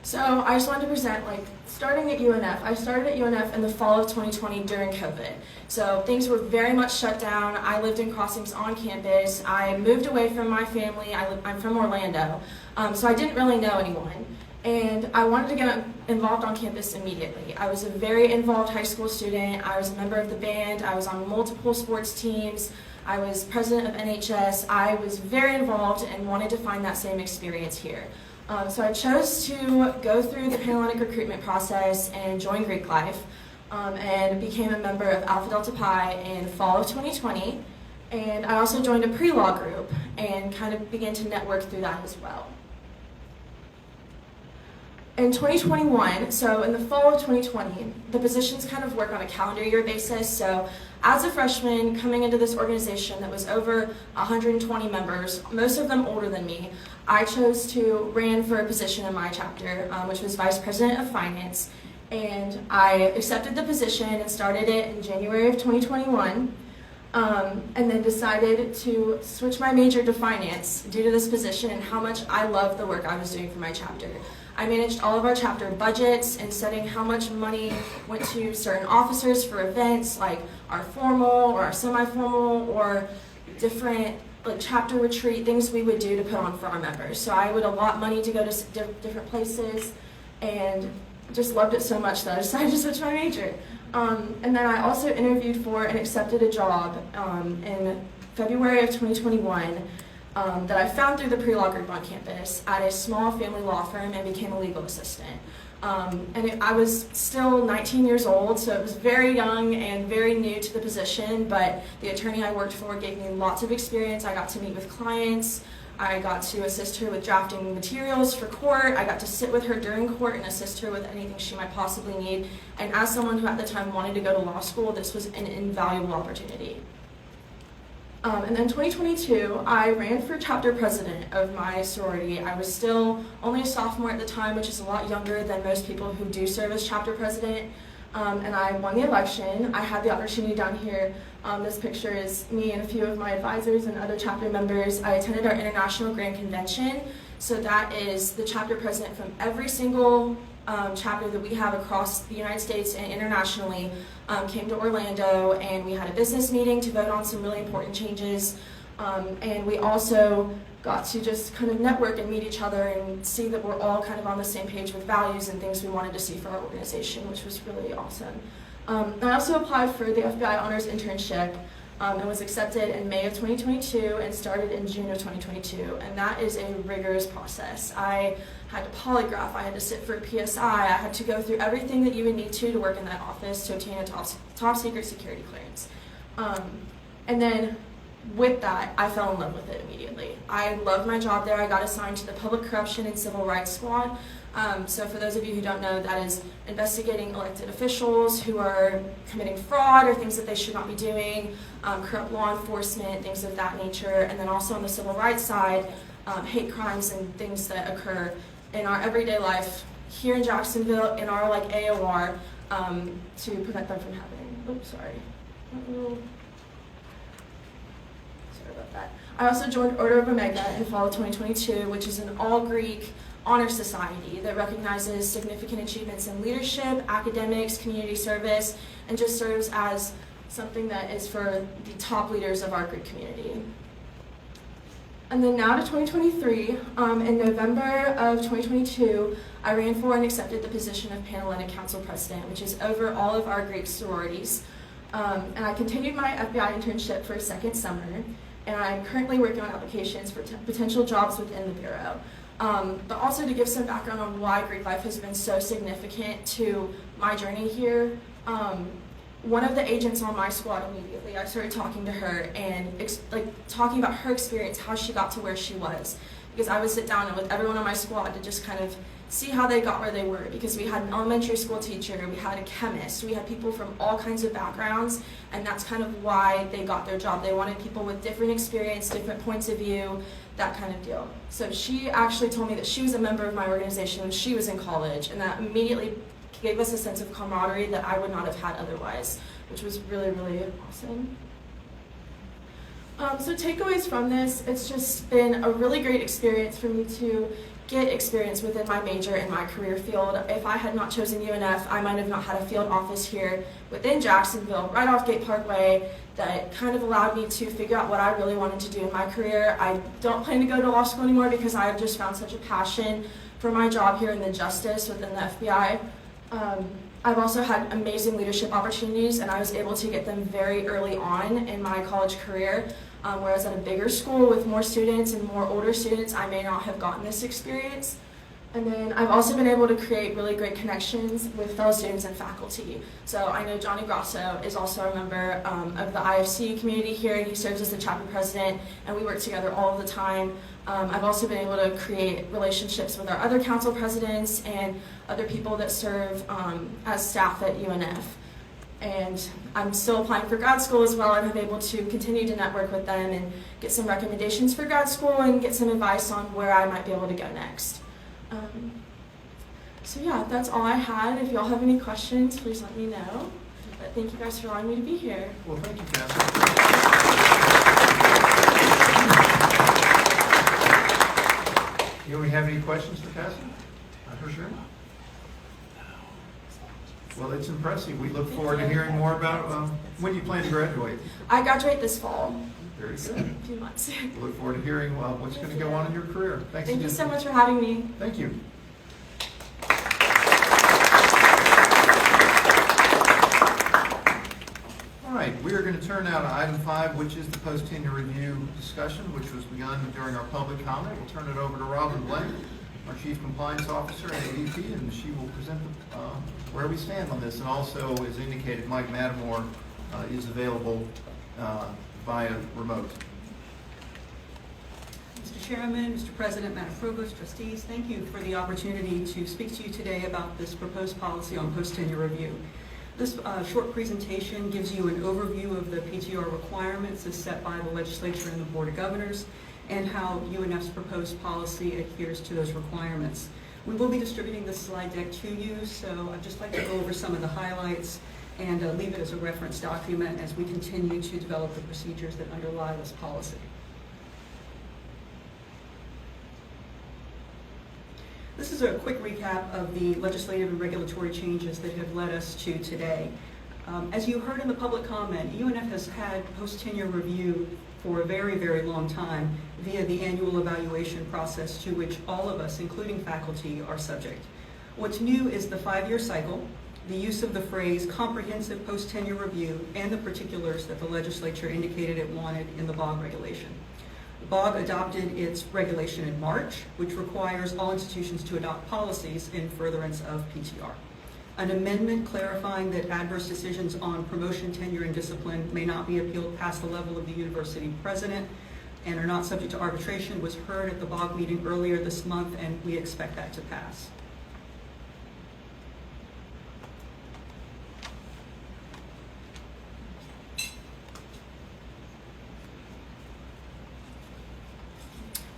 So I just wanted to present, starting at UNF. I started at UNF in the fall of 2020 during COVID. So things were very much shut down. I lived in Crossings on campus. I moved away from my family. I'm from Orlando, so I didn't really know anyone. And I wanted to get involved on campus immediately. I was a very involved high school student. I was a member of the band. I was on multiple sports teams. I was president of NHS. I was very involved and wanted to find that same experience here. So I chose to go through the Panhellenic recruitment process and join Greek Life, and became a member of Alpha Delta Pi in fall of 2020. And I also joined a pre-law group and kind of began to network through that as well. In 2021, so in the fall of 2020, the positions kind of work on a calendar year basis. So as a freshman coming into this organization that was over 120 members, most of them older than me, I chose to run for a position in my chapter, which was Vice President of Finance. And I accepted the position and started it in January of 2021. And then decided to switch my major to finance due to this position and how much I loved the work I was doing for my chapter. I managed all of our chapter budgets and setting how much money went to certain officers for events like our formal or our semi-formal or different chapter retreat, things we would do to put on for our members. So I would allot money to go to different places and just loved it so much that I decided to switch my major. And then I also interviewed for and accepted a job in February of 2021 that I found through the pre-law group on campus at a small family law firm and became a legal assistant. I was still 19 years old, so it was very young and very new to the position, but the attorney I worked for gave me lots of experience. I got to meet with clients. I got to assist her with drafting materials for court. I got to sit with her during court and assist her with anything she might possibly need. And as someone who at the time wanted to go to law school, this was an invaluable opportunity. And then 2022, I ran for chapter president of my sorority. I was still only a sophomore at the time, which is a lot younger than most people who do serve as chapter president. And I won the election. I had the opportunity down here. This picture is me and a few of my advisors and other chapter members. I attended our International Grand Convention. So that is the chapter president from every single chapter that we have across the United States and internationally came to Orlando, and we had a business meeting to vote on some really important changes. And we also got to just kind of network and meet each other and see that we're all kind of on the same page with values and things we wanted to see for our organization, which was really awesome. I also applied for the FBI Honors Internship and was accepted in May of 2022 and started in June of 2022. And that is a rigorous process. I had to polygraph, I had to sit for a PSI, I had to go through everything that you would need to work in that office to obtain a top secret security clearance. And then with that, I fell in love with it immediately. I loved my job there. I got assigned to the Public Corruption and Civil Rights Squad. So for those of you who don't know, that is investigating elected officials who are committing fraud or things that they should not be doing, corrupt law enforcement, things of that nature. And then also on the civil rights side, hate crimes and things that occur in our everyday life here in Jacksonville, in our AOR, to prevent them from happening. Oops, sorry. Sorry about that. I also joined Order of Omega in fall of 2022, which is an all-Greek honor society that recognizes significant achievements in leadership, academics, community service, and just serves as something that is for the top leaders of our Greek community. And then now to 2023, in November of 2022, I ran for and accepted the position of Panhellenic Council President, which is over all of our Greek sororities. And I continued my FBI internship for a second summer, and I'm currently working on applications for potential jobs within the Bureau. But also to give some background on why Greek life has been so significant to my journey here. One of the agents on my squad immediately, I started talking to her and talking about her experience, how she got to where she was. Because I would sit down with everyone on my squad to just kind of see how they got where they were. Because we had an elementary school teacher, we had a chemist, we had people from all kinds of backgrounds, and that's kind of why they got their job. They wanted people with different experience, different points of view, that kind of deal. So she actually told me that she was a member of my organization when she was in college, and that immediately gave us a sense of camaraderie that I would not have had otherwise, which was really, really awesome. So takeaways from this, it's just been a really great experience for me to get experience within my major and my career field. If I had not chosen UNF, I might have not had a field office here within Jacksonville, right off Gate Parkway, that kind of allowed me to figure out what I really wanted to do in my career. I don't plan to go to law school anymore because I've just found such a passion for my job here in the justice within the FBI. I've also had amazing leadership opportunities, and I was able to get them very early on in my college career, whereas at a bigger school with more students and more older students, I may not have gotten this experience. And then I've also been able to create really great connections with fellow students and faculty. So I know Johnny Grasso is also a member of the IFC community here, and he serves as the chapter president, and we work together all of the time. I've also been able to create relationships with our other council presidents and other people that serve as staff at UNF. And I'm still applying for grad school as well, and I'm able to continue to network with them and get some recommendations for grad school and get some advice on where I might be able to go next. So yeah, that's all I had. If y'all have any questions, please let me know. But thank you guys for allowing me to be here. Well, thank you, Cassie. Do we have any questions for Cassie? For sure. Well, it's impressive. We look forward to hearing more about when you plan to graduate. I graduate this fall. Very good. So, a few months. We look forward to hearing what's going to go on in your career. Thanks Thank again. you so much for having me. Thank you. right, we are going to turn now to item 5, which is the post-tenure review discussion, which was begun during our public comment. We'll turn it over to Robyn Blank, our Chief Compliance Officer and AVP, and she will present where we stand on this. And also, as indicated, Mike Mattimore is available via remote. Mr. Chairman, Mr. President, Madam Provost, Trustees, thank you for the opportunity to speak to you today about this proposed policy on post-tenure review. This short presentation gives you an overview of the PTR requirements as set by the legislature and the Board of Governors and how UNF's proposed policy adheres to those requirements. We will be distributing this slide deck to you, so I'd just like to go over some of the highlights and leave it as a reference document as we continue to develop the procedures that underlie this policy. This is a quick recap of the legislative and regulatory changes that have led us to today. As you heard in the public comment, UNF has had post-tenure review for a very, very long time via the annual evaluation process to which all of us, including faculty, are subject. What's new is the 5-year cycle, the use of the phrase comprehensive post-tenure review, and the particulars that the legislature indicated it wanted in the BOG regulation. BOG adopted its regulation in March, which requires all institutions to adopt policies in furtherance of PTR. An amendment clarifying that adverse decisions on promotion, tenure, and discipline may not be appealed past the level of the university president and are not subject to arbitration was heard at the BOG meeting earlier this month, and we expect that to pass.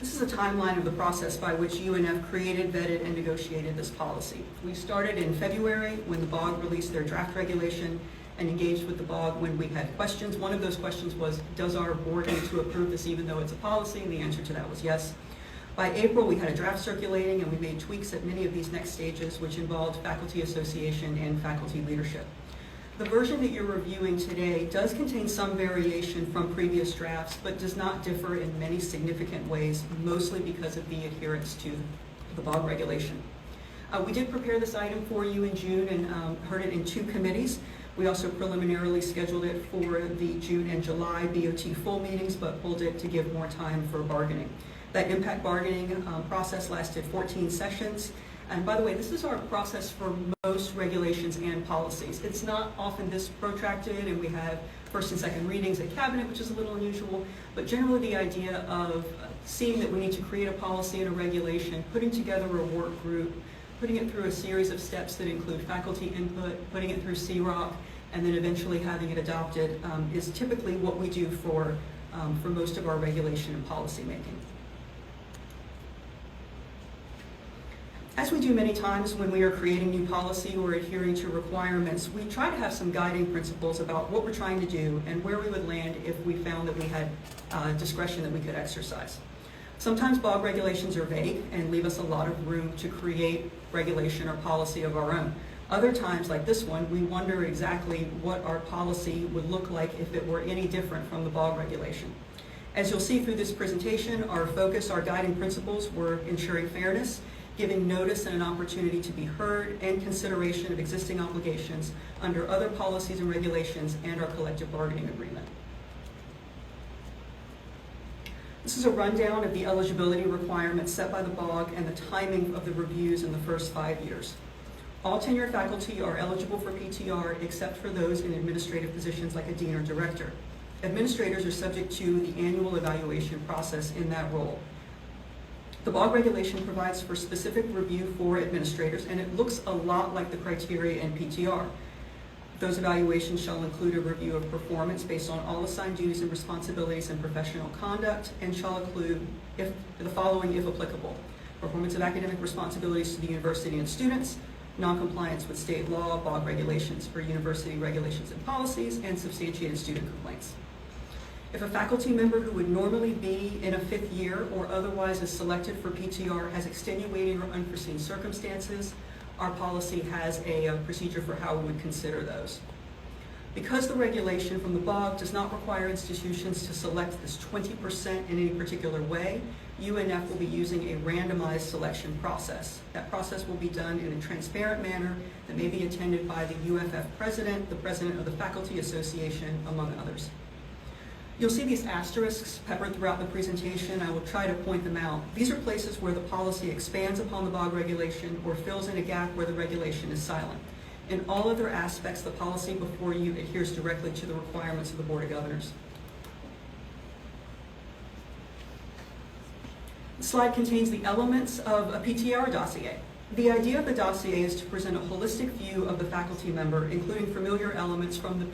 This is a timeline of the process by which UNF created, vetted, and negotiated this policy. We started in February when the BOG released their draft regulation and engaged with the BOG when we had questions. One of those questions was, does our board need to approve this even though it's a policy? And the answer to that was yes. By April, we had a draft circulating and we made tweaks at many of these next stages, which involved faculty association and faculty leadership. The version that you're reviewing today does contain some variation from previous drafts, but does not differ in many significant ways, mostly because of the adherence to the BOG regulation. We did prepare this item for you in June and heard it in 2 committees. We also preliminarily scheduled it for the June and July BOT full meetings, but pulled it to give more time for bargaining. That impact bargaining process lasted 14 sessions. And by the way, this is our process for most regulations and policies. It's not often this protracted, and we have first and second readings at Cabinet, which is a little unusual, but generally the idea of seeing that we need to create a policy and a regulation, putting together a work group, putting it through a series of steps that include faculty input, putting it through CROC, and then eventually having it adopted is typically what we do for most of our regulation and policy making. As we do many times when we are creating new policy or adhering to requirements, we try to have some guiding principles about what we're trying to do and where we would land if we found that we had discretion that we could exercise. Sometimes BOG regulations are vague and leave us a lot of room to create regulation or policy of our own. Other times, like this one, we wonder exactly what our policy would look like if it were any different from the BOG regulation. As you'll see through this presentation, our focus, our guiding principles were ensuring fairness, giving notice and an opportunity to be heard, and consideration of existing obligations under other policies and regulations and our collective bargaining agreement. This is a rundown of the eligibility requirements set by the BOG and the timing of the reviews in the first 5 years. All tenured faculty are eligible for PTR except for those in administrative positions like a dean or director. Administrators are subject to the annual evaluation process in that role. The BOG regulation provides for specific review for administrators, and it looks a lot like the criteria in PTR. Those evaluations shall include a review of performance based on all assigned duties and responsibilities and professional conduct, and shall include the following if applicable: performance of academic responsibilities to the university and students, noncompliance with state law, BOG regulations for university regulations and policies, and substantiated student complaints. If a faculty member who would normally be in a 5th year or otherwise is selected for PTR has extenuating or unforeseen circumstances, our policy has a procedure for how we would consider those. Because the regulation from the BOG does not require institutions to select this 20% in any particular way, UNF will be using a randomized selection process. That process will be done in a transparent manner that may be attended by the UFF president, the president of the Faculty Association, among others. You'll see these asterisks peppered throughout the presentation. I will try to point them out. These are places where the policy expands upon the BOG regulation or fills in a gap where the regulation is silent. In all other aspects, the policy before you adheres directly to the requirements of the Board of Governors. The slide contains the elements of a PTR dossier. The idea of the dossier is to present a holistic view of the faculty member, including familiar elements from the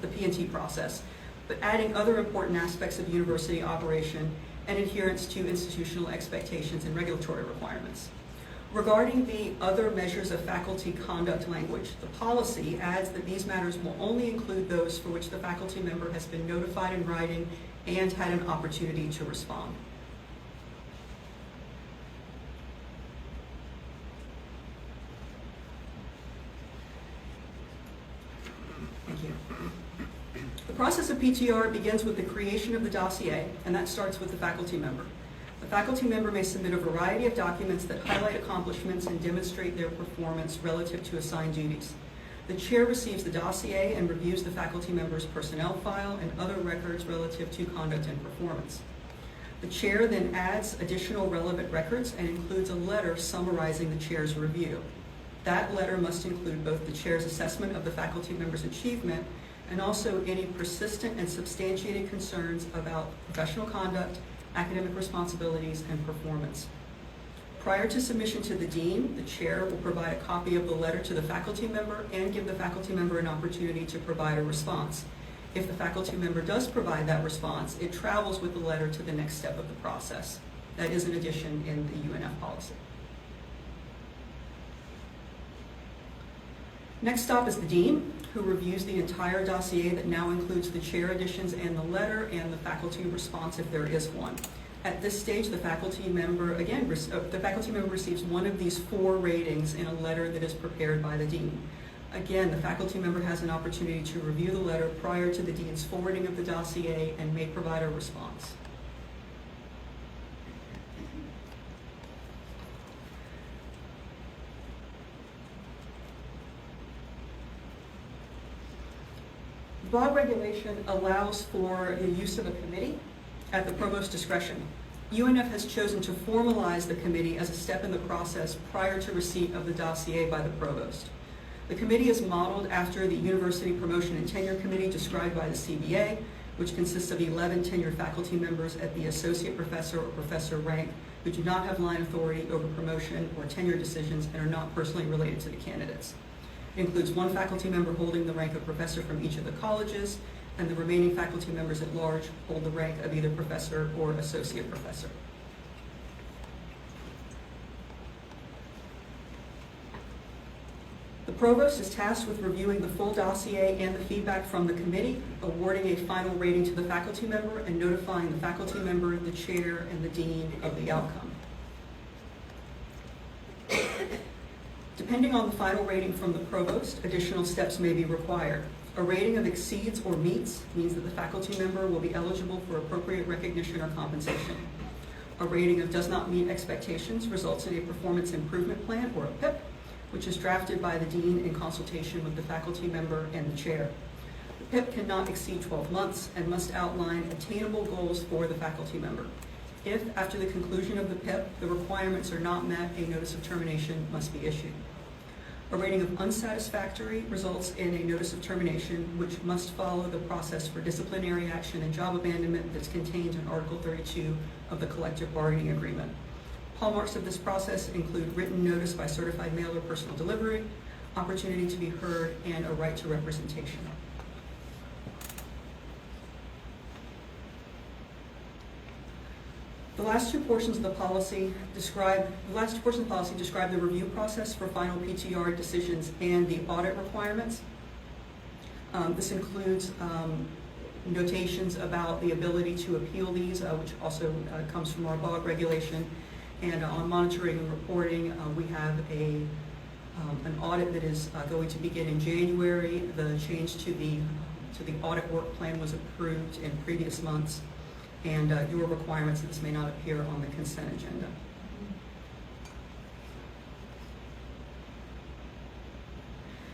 P&T process, but adding other important aspects of university operation and adherence to institutional expectations and regulatory requirements. Regarding the other measures of faculty conduct language, the policy adds that these matters will only include those for which the faculty member has been notified in writing and had an opportunity to respond. Thank you. The process of PTR begins with the creation of the dossier, and that starts with the faculty member. The faculty member may submit a variety of documents that highlight accomplishments and demonstrate their performance relative to assigned duties. The chair receives the dossier and reviews the faculty member's personnel file and other records relative to conduct and performance. The chair then adds additional relevant records and includes a letter summarizing the chair's review. That letter must include both the chair's assessment of the faculty member's achievement and also any persistent and substantiated concerns about professional conduct, academic responsibilities, and performance. Prior to submission to the dean, the chair will provide a copy of the letter to the faculty member and give the faculty member an opportunity to provide a response. If the faculty member does provide that response, it travels with the letter to the next step of the process. That is an addition in the UNF policy. Next stop is the dean, who reviews the entire dossier that now includes the chair additions and the letter and the faculty response if there is one. At this stage, the faculty member, receives one of these 4 ratings in a letter that is prepared by the dean. Again, the faculty member has an opportunity to review the letter prior to the dean's forwarding of the dossier and may provide a response. The BOG regulation allows for the use of a committee at the provost's discretion. UNF has chosen to formalize the committee as a step in the process prior to receipt of the dossier by the provost. The committee is modeled after the University Promotion and Tenure Committee described by the CBA, which consists of 11 tenured faculty members at the associate professor or professor rank who do not have line authority over promotion or tenure decisions and are not personally related to the candidates. It includes 1 faculty member holding the rank of professor from each of the colleges, and the remaining faculty members at large hold the rank of either professor or associate professor. The provost is tasked with reviewing the full dossier and the feedback from the committee, awarding a final rating to the faculty member, and notifying the faculty member, the chair, and the dean of the outcome. Depending on the final rating from the provost, additional steps may be required. A rating of exceeds or meets means that the faculty member will be eligible for appropriate recognition or compensation. A rating of does not meet expectations results in a performance improvement plan, or a PIP, which is drafted by the dean in consultation with the faculty member and the chair. The PIP cannot exceed 12 months and must outline attainable goals for the faculty member. If, after the conclusion of the PIP, the requirements are not met, a notice of termination must be issued. A rating of unsatisfactory results in a notice of termination, which must follow the process for disciplinary action and job abandonment that's contained in Article 32 of the Collective Bargaining Agreement. Hallmarks of this process include written notice by certified mail or personal delivery, opportunity to be heard, and a right to representation. The last two portions of the policy describe the review process for final PTR decisions and the audit requirements. This includes notations about the ability to appeal these, which also comes from our BOG regulation. And on monitoring and reporting, we have an audit that is going to begin in January. The change to the So the audit work plan was approved in previous months, and your requirements of this may not appear on the consent agenda.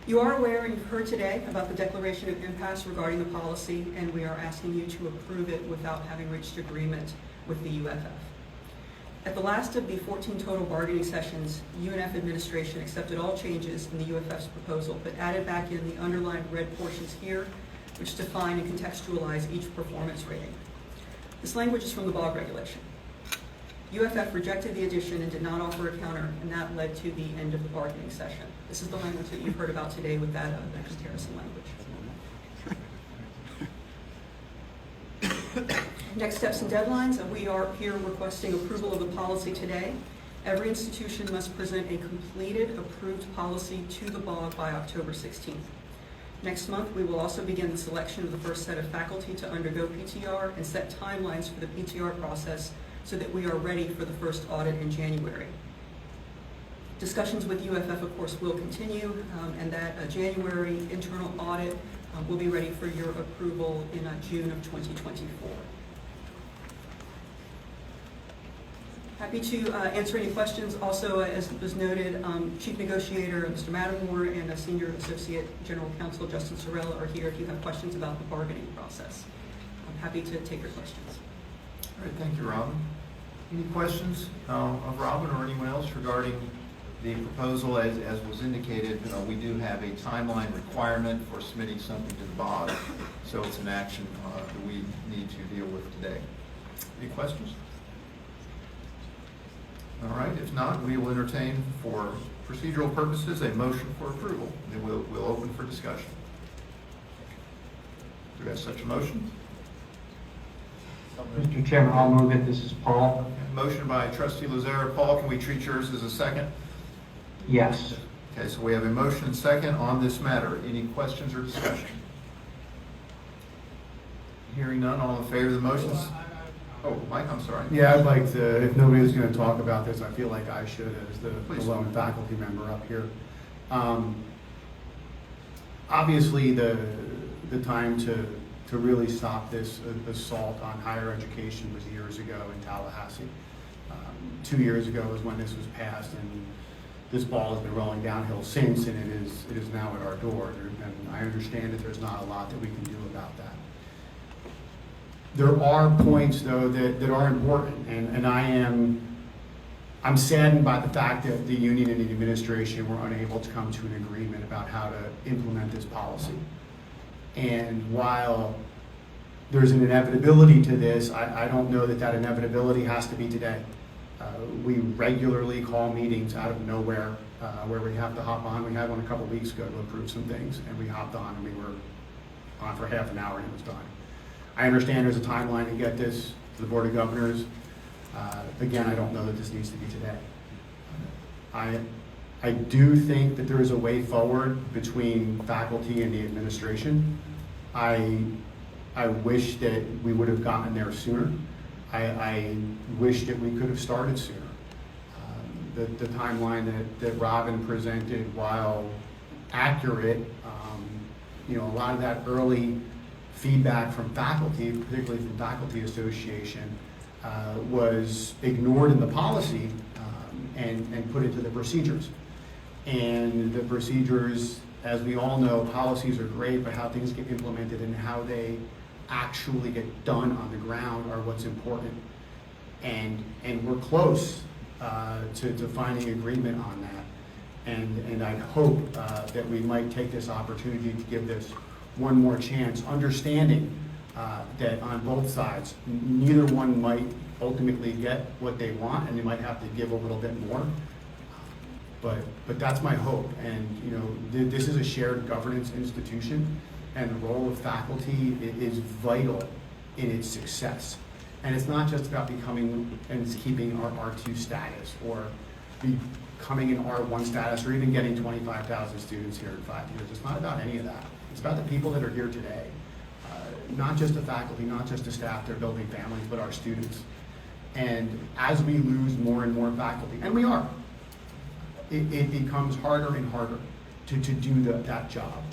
You are aware and you've heard today about the declaration of impasse regarding the policy, and we are asking you to approve it without having reached agreement with the UFF. At the last of the 14 total bargaining sessions, UNF administration accepted all changes in the UFF's proposal, but added back in the underlined red portions here, which define and contextualize each performance rating. This language is from the BOG regulation. UFF rejected the addition and did not offer a counter, and that led to the end of the bargaining session. This is the language that you've heard about today with that comparison language. Next steps and deadlines. We are here requesting approval of the policy today. Every institution must present a completed, approved policy to the BOG by October 16th. Next month, we will also begin the selection of the first set of faculty to undergo PTR and set timelines for the PTR process so that we are ready for the first audit in January. Discussions with UFF, of course, will continue, and that January internal audit will be ready for your approval in June of 2024. Happy to answer any questions. Also, as was noted, Chief Negotiator Mr. Mattimore and Senior Associate General Counsel Justin Sorella are here if you have questions about the bargaining process. I'm happy to take your questions. All right, thank you, Robyn. Any questions of Robyn or anyone else regarding the proposal? As was indicated, we do have a timeline requirement for submitting something to the BOG, so it's an action that we need to deal with today. Any questions? All right, if not, we will entertain, for procedural purposes, a motion for approval, and we'll open for discussion. Do we have such a motion? Mr. Chairman, I'll move it. This is Paul. Motion by Trustee Lazzara. Paul, can we treat yours as a second? Yes. Okay, so we have a motion and second on this matter. Any questions or discussion? Hearing none, all in favor of the motions? Oh, Mike, I'm sorry. Yeah, I'd like to, if nobody was going to talk about this, I feel like I should as the Please. lone faculty member up here. Obviously, the time to really stop this assault on higher education was years ago in Tallahassee. 2 years ago is when this was passed, and this ball has been rolling downhill since, and it is now at our door. And I understand that there's not a lot that we can do about that. There are points, though, that are important, and I'm saddened by the fact that the union and the administration were unable to come to an agreement about how to implement this policy. And while there's an inevitability to this, I don't know that inevitability has to be today. We regularly call meetings out of nowhere where we have to hop on. We had one a couple weeks ago to approve some things, and we hopped on and we were on for half an hour and it was done. I understand there's a timeline to get this to the Board of Governors. Again, I don't know that this needs to be today. I do think that there is a way forward between faculty and the administration. I wish that we would have gotten there sooner. I wish that we could have started sooner. The timeline that Robyn presented, while accurate, a lot of that early feedback from faculty, particularly from Faculty Association, was ignored in the policy and put into the procedures. And the procedures, as we all know, policies are great, but how things get implemented and how they actually get done on the ground are what's important. And we're close to finding agreement on that. And I hope that we might take this opportunity to give this one more chance, understanding that on both sides, neither one might ultimately get what they want, and they might have to give a little bit more. But that's my hope. And this is a shared governance institution, and the role of faculty is vital in its success. And it's not just about becoming and keeping our R2 status or becoming an R1 status or even getting 25,000 students here in 5 years. It's not about any of that. It's about the people that are here today. Not just the faculty, not just the staff, they're building families, but our students. And as we lose more and more faculty, and we are, it becomes harder and harder to do that job.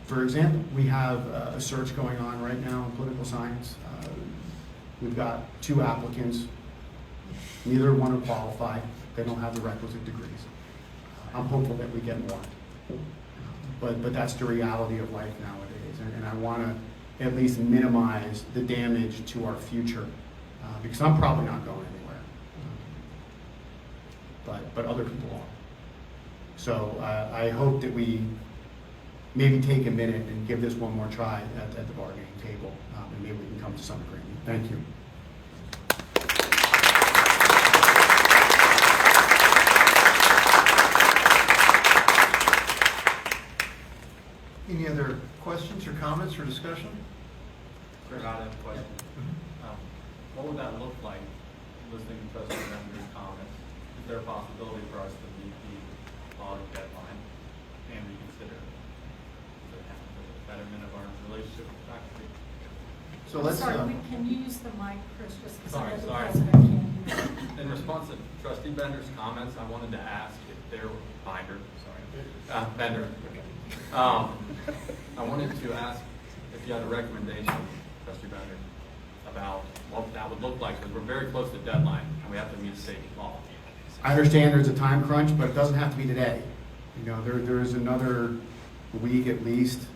For example, we have a search going on right now in political science. We've got 2 applicants. Neither one are qualified. They don't have the requisite degrees. I'm hopeful that we get more. But that's the reality of life nowadays. And I want to at least minimize the damage to our future because I'm probably not going anywhere. But other people are. So I hope that we maybe take a minute and give this one more try at the bargaining table, and maybe we can come to some agreement. Thank you. Any other questions or comments or discussion? Sir, I have a question. What would that look like, listening to Trustee Binder's comments? Is there a possibility for us to meet the audit deadline and reconsider the betterment of our relationship with faculty? So let's. Sorry, can you use the mic, Chris, just because Sorry. the president can't hear. In response to Trustee Binder's comments, I wanted to ask if there were Bender. I wanted to ask if you had a recommendation, Trustee Binder, about what that would look like, because we're very close to deadline and we have to meet state law. I understand there's a time crunch, but it doesn't have to be today. You know, there's another week at least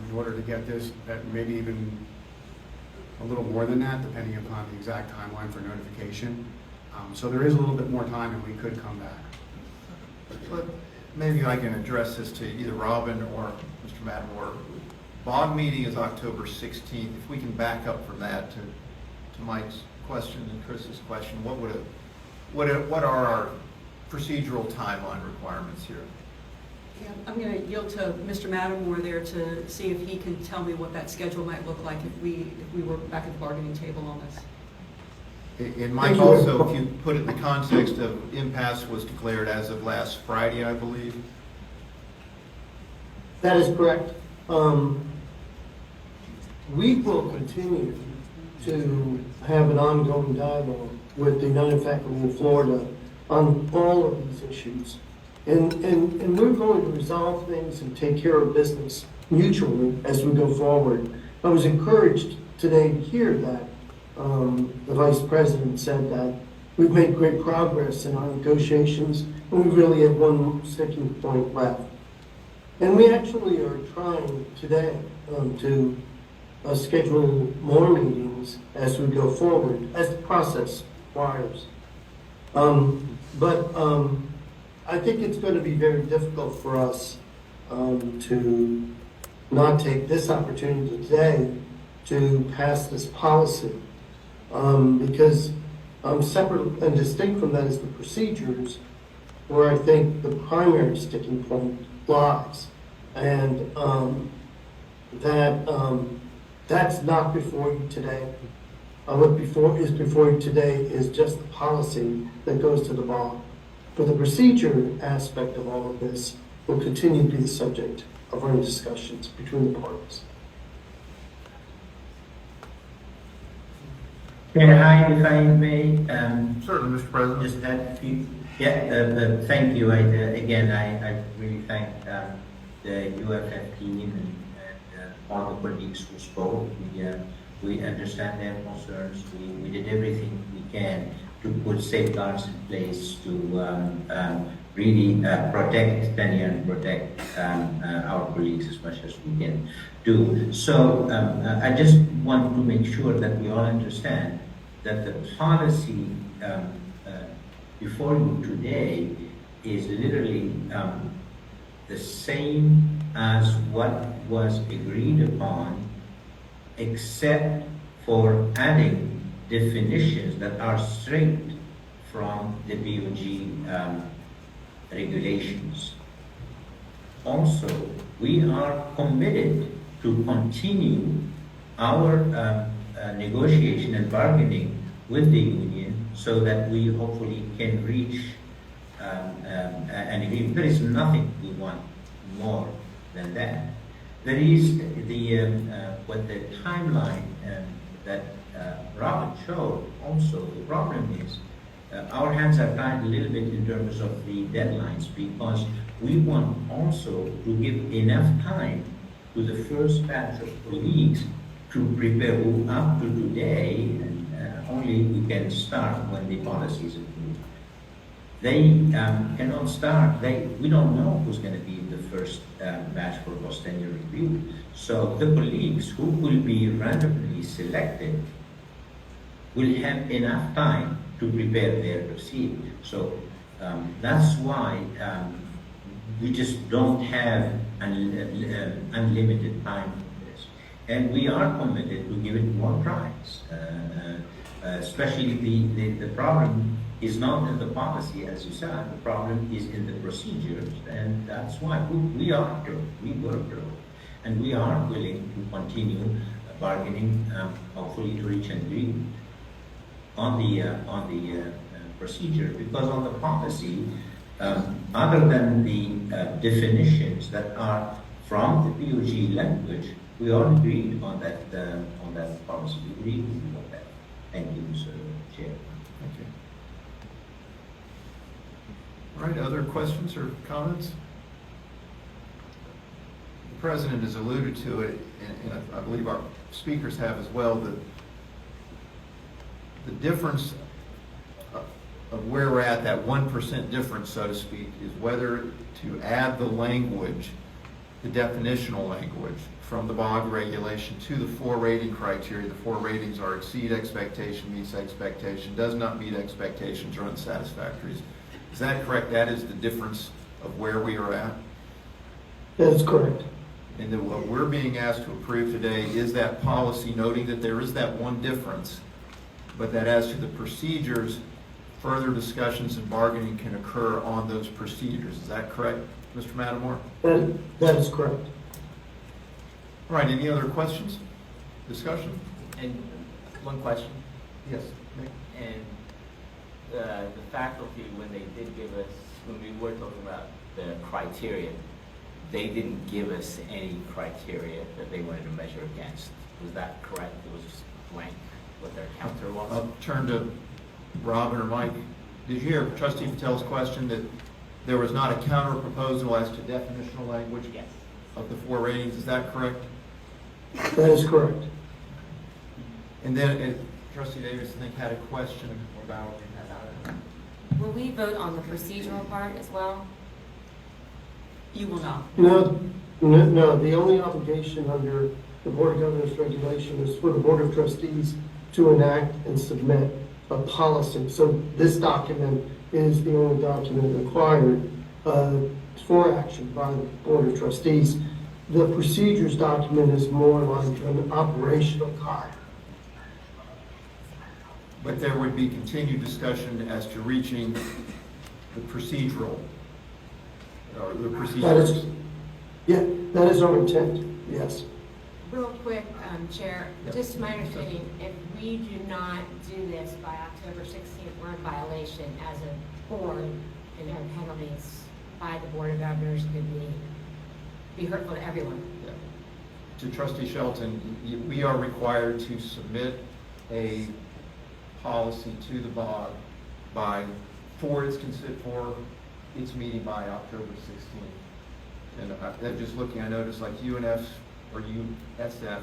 in order to get this, maybe even a little more than that, depending upon the exact timeline for notification. So there is a little bit more time and we could come back. But maybe I can address this to either Robyn or Mr. Mattimore. BOT meeting is October 16th. If we can back up from that to Mike's question and Chris's question, what are our procedural timeline requirements here? Yeah, I'm going to yield to Mr. Mattimore there to see if he can tell me what that schedule might look like if we were back at the bargaining table on this. And Mike, also, if you put it in the context of impasse was declared as of last Friday, I believe. That is correct. We will continue to have an ongoing dialogue with the United Faculty in Florida on all of these issues. And we're going to resolve things and take care of business mutually as we go forward. I was encouraged today to hear that the Vice President said that we've made great progress in our negotiations and we really have one sticking point left. And we actually are trying today to schedule more meetings as we go forward, as the process requires. But I think it's going to be very difficult for us to not take this opportunity today to pass this policy. Because separate and distinct from that is the procedures, where I think the primary sticking point lies. And that's not before you today. What is before you today is just the policy that goes to the BOT. But the procedure aspect of all of this will continue to be the subject of our discussions between the parties. Hyde, if I may. Certainly, Mr. President. Just add a few. Thank you. I really thank the UFF team and all the colleagues who spoke. We understand their concerns. We did everything we can to put safeguards in place to really protect tenure and protect our colleagues as much as we can do. So I just want to make sure that we all understand that the policy before you today is literally the same as what was agreed upon, except for adding definitions that are straight from the BOG regulations. Also, we are committed to continue our negotiation and bargaining with the union so that we hopefully can reach an agreement. There is nothing we want more than that. There is what the timeline that Robyn showed also. The problem is our hands are tied a little bit in terms of the deadlines, because we want also to give enough time to the first batch of colleagues to prepare who up to today, and only we can start when the policy is approved. They cannot start. We don't know who's going to be in the first batch for post-tenure review. So the colleagues who will be randomly selected will have enough time to prepare their dossier. So that's why we just don't have unlimited time for this. And we are committed to give it more tries. Especially the problem is not in the policy, as you said, the problem is in the procedures, and that's why we work through, and we are willing to continue bargaining, hopefully to reach an agreement on the procedure, because on the policy, other than the definitions that are from the POG language, we all agreed on that policy. We agreed with that. Thank you, Mr. Chair. Thank you. All right, other questions or comments? The President has alluded to it, and I believe our speakers have as well, that the difference of where we're at, that 1% difference, so to speak, is whether to add the language, the definitional language, from the BOG regulation to the 4 rating criteria. The 4 ratings are exceed expectation, meets expectation, does not meet expectations, or unsatisfactory. Is that correct? That is the difference of where we are at? That is correct. And then what we're being asked to approve today is that policy, noting that there is that one difference, but that as to the procedures, further discussions and bargaining can occur on those procedures. Is that correct, Mr. Mattimore? That is correct. All right, any other questions? Discussion? And one question. Yes. Nick? And the faculty, when they did give us, when we were talking about the criteria, they didn't give us any criteria that they wanted to measure against. Was that correct? It was just blank what their counter was? I'll turn to Robyn or Mike. Did you hear Trustee Patel's question that there was not a counter proposal as to definitional language? Yes. Of the 4 ratings? Is that correct? That is correct. And then Trustee Davis, I think, had a question about. Will we vote on the procedural part as well? You will not. No, the only obligation under the Board of Governors regulation is for the Board of Trustees to enact and submit a policy. So this document is the only document required for action by the Board of Trustees. The procedures document is more like an operational guide. But there would be continued discussion as to reaching the procedural, or the procedures. That is our intent, yes. Real quick, Chair, just my understanding, if we do not do this by October 16th, we're in violation as a board, and there are penalties by the Board of Governors could be hurtful to everyone. Yeah. To Trustee Shelton, we are required to submit a policy to the BOG for its meeting by October 16th. And I'm just looking, I noticed like UNF or USF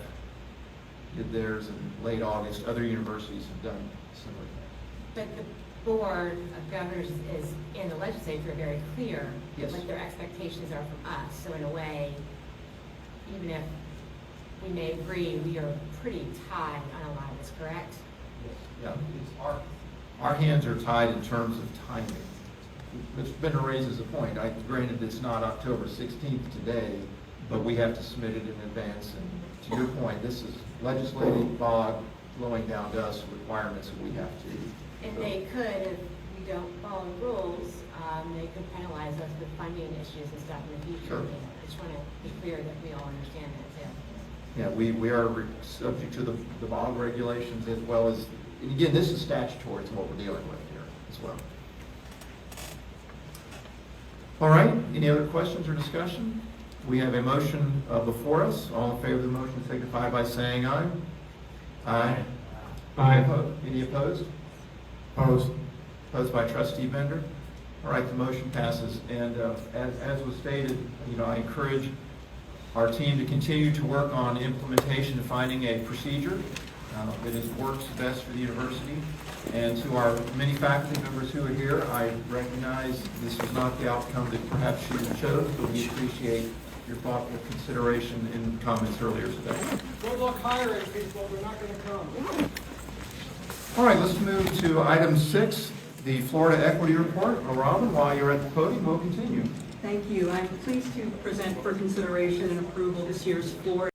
did theirs in late August. Other universities have done similar things. But the Board of Governors is, in the legislature, very clear what their expectations are from us. So in a way, even if we may agree, we are pretty tied on a lot of this, correct? Yeah, our hands are tied in terms of timing. Mr. Binder raises a point. Granted, it's not October 16th today, but we have to submit it in advance. And to your point, this is legislative BOG flowing down to us requirements that we have to. And they could, if we don't follow rules, they could penalize us with funding issues and stuff in the future. Sure. I just want to be clear that we all understand that too. Yeah, we are subject to the BOG regulations as well as, and again, this is statutory to what we're dealing with here as well. All right, any other questions or discussion? We have a motion before us. All in favor of the motion signify by saying aye. Aye. Aye. Any opposed? Opposed. Opposed by Trustee Binder. All right, the motion passes. And as was stated, I encourage our team to continue to work on implementation and finding a procedure that works best for the university. And to our many faculty members who are here, I recognize this was not the outcome that perhaps you chose, but we appreciate your thoughtful consideration and comments earlier today. Good luck hiring people, they're not going to come. All right, let's move to item 6, the Florida Equity Report. Robyn, while you're at the podium, we'll continue. Thank you. I'm pleased to present for consideration and approval this year's Florida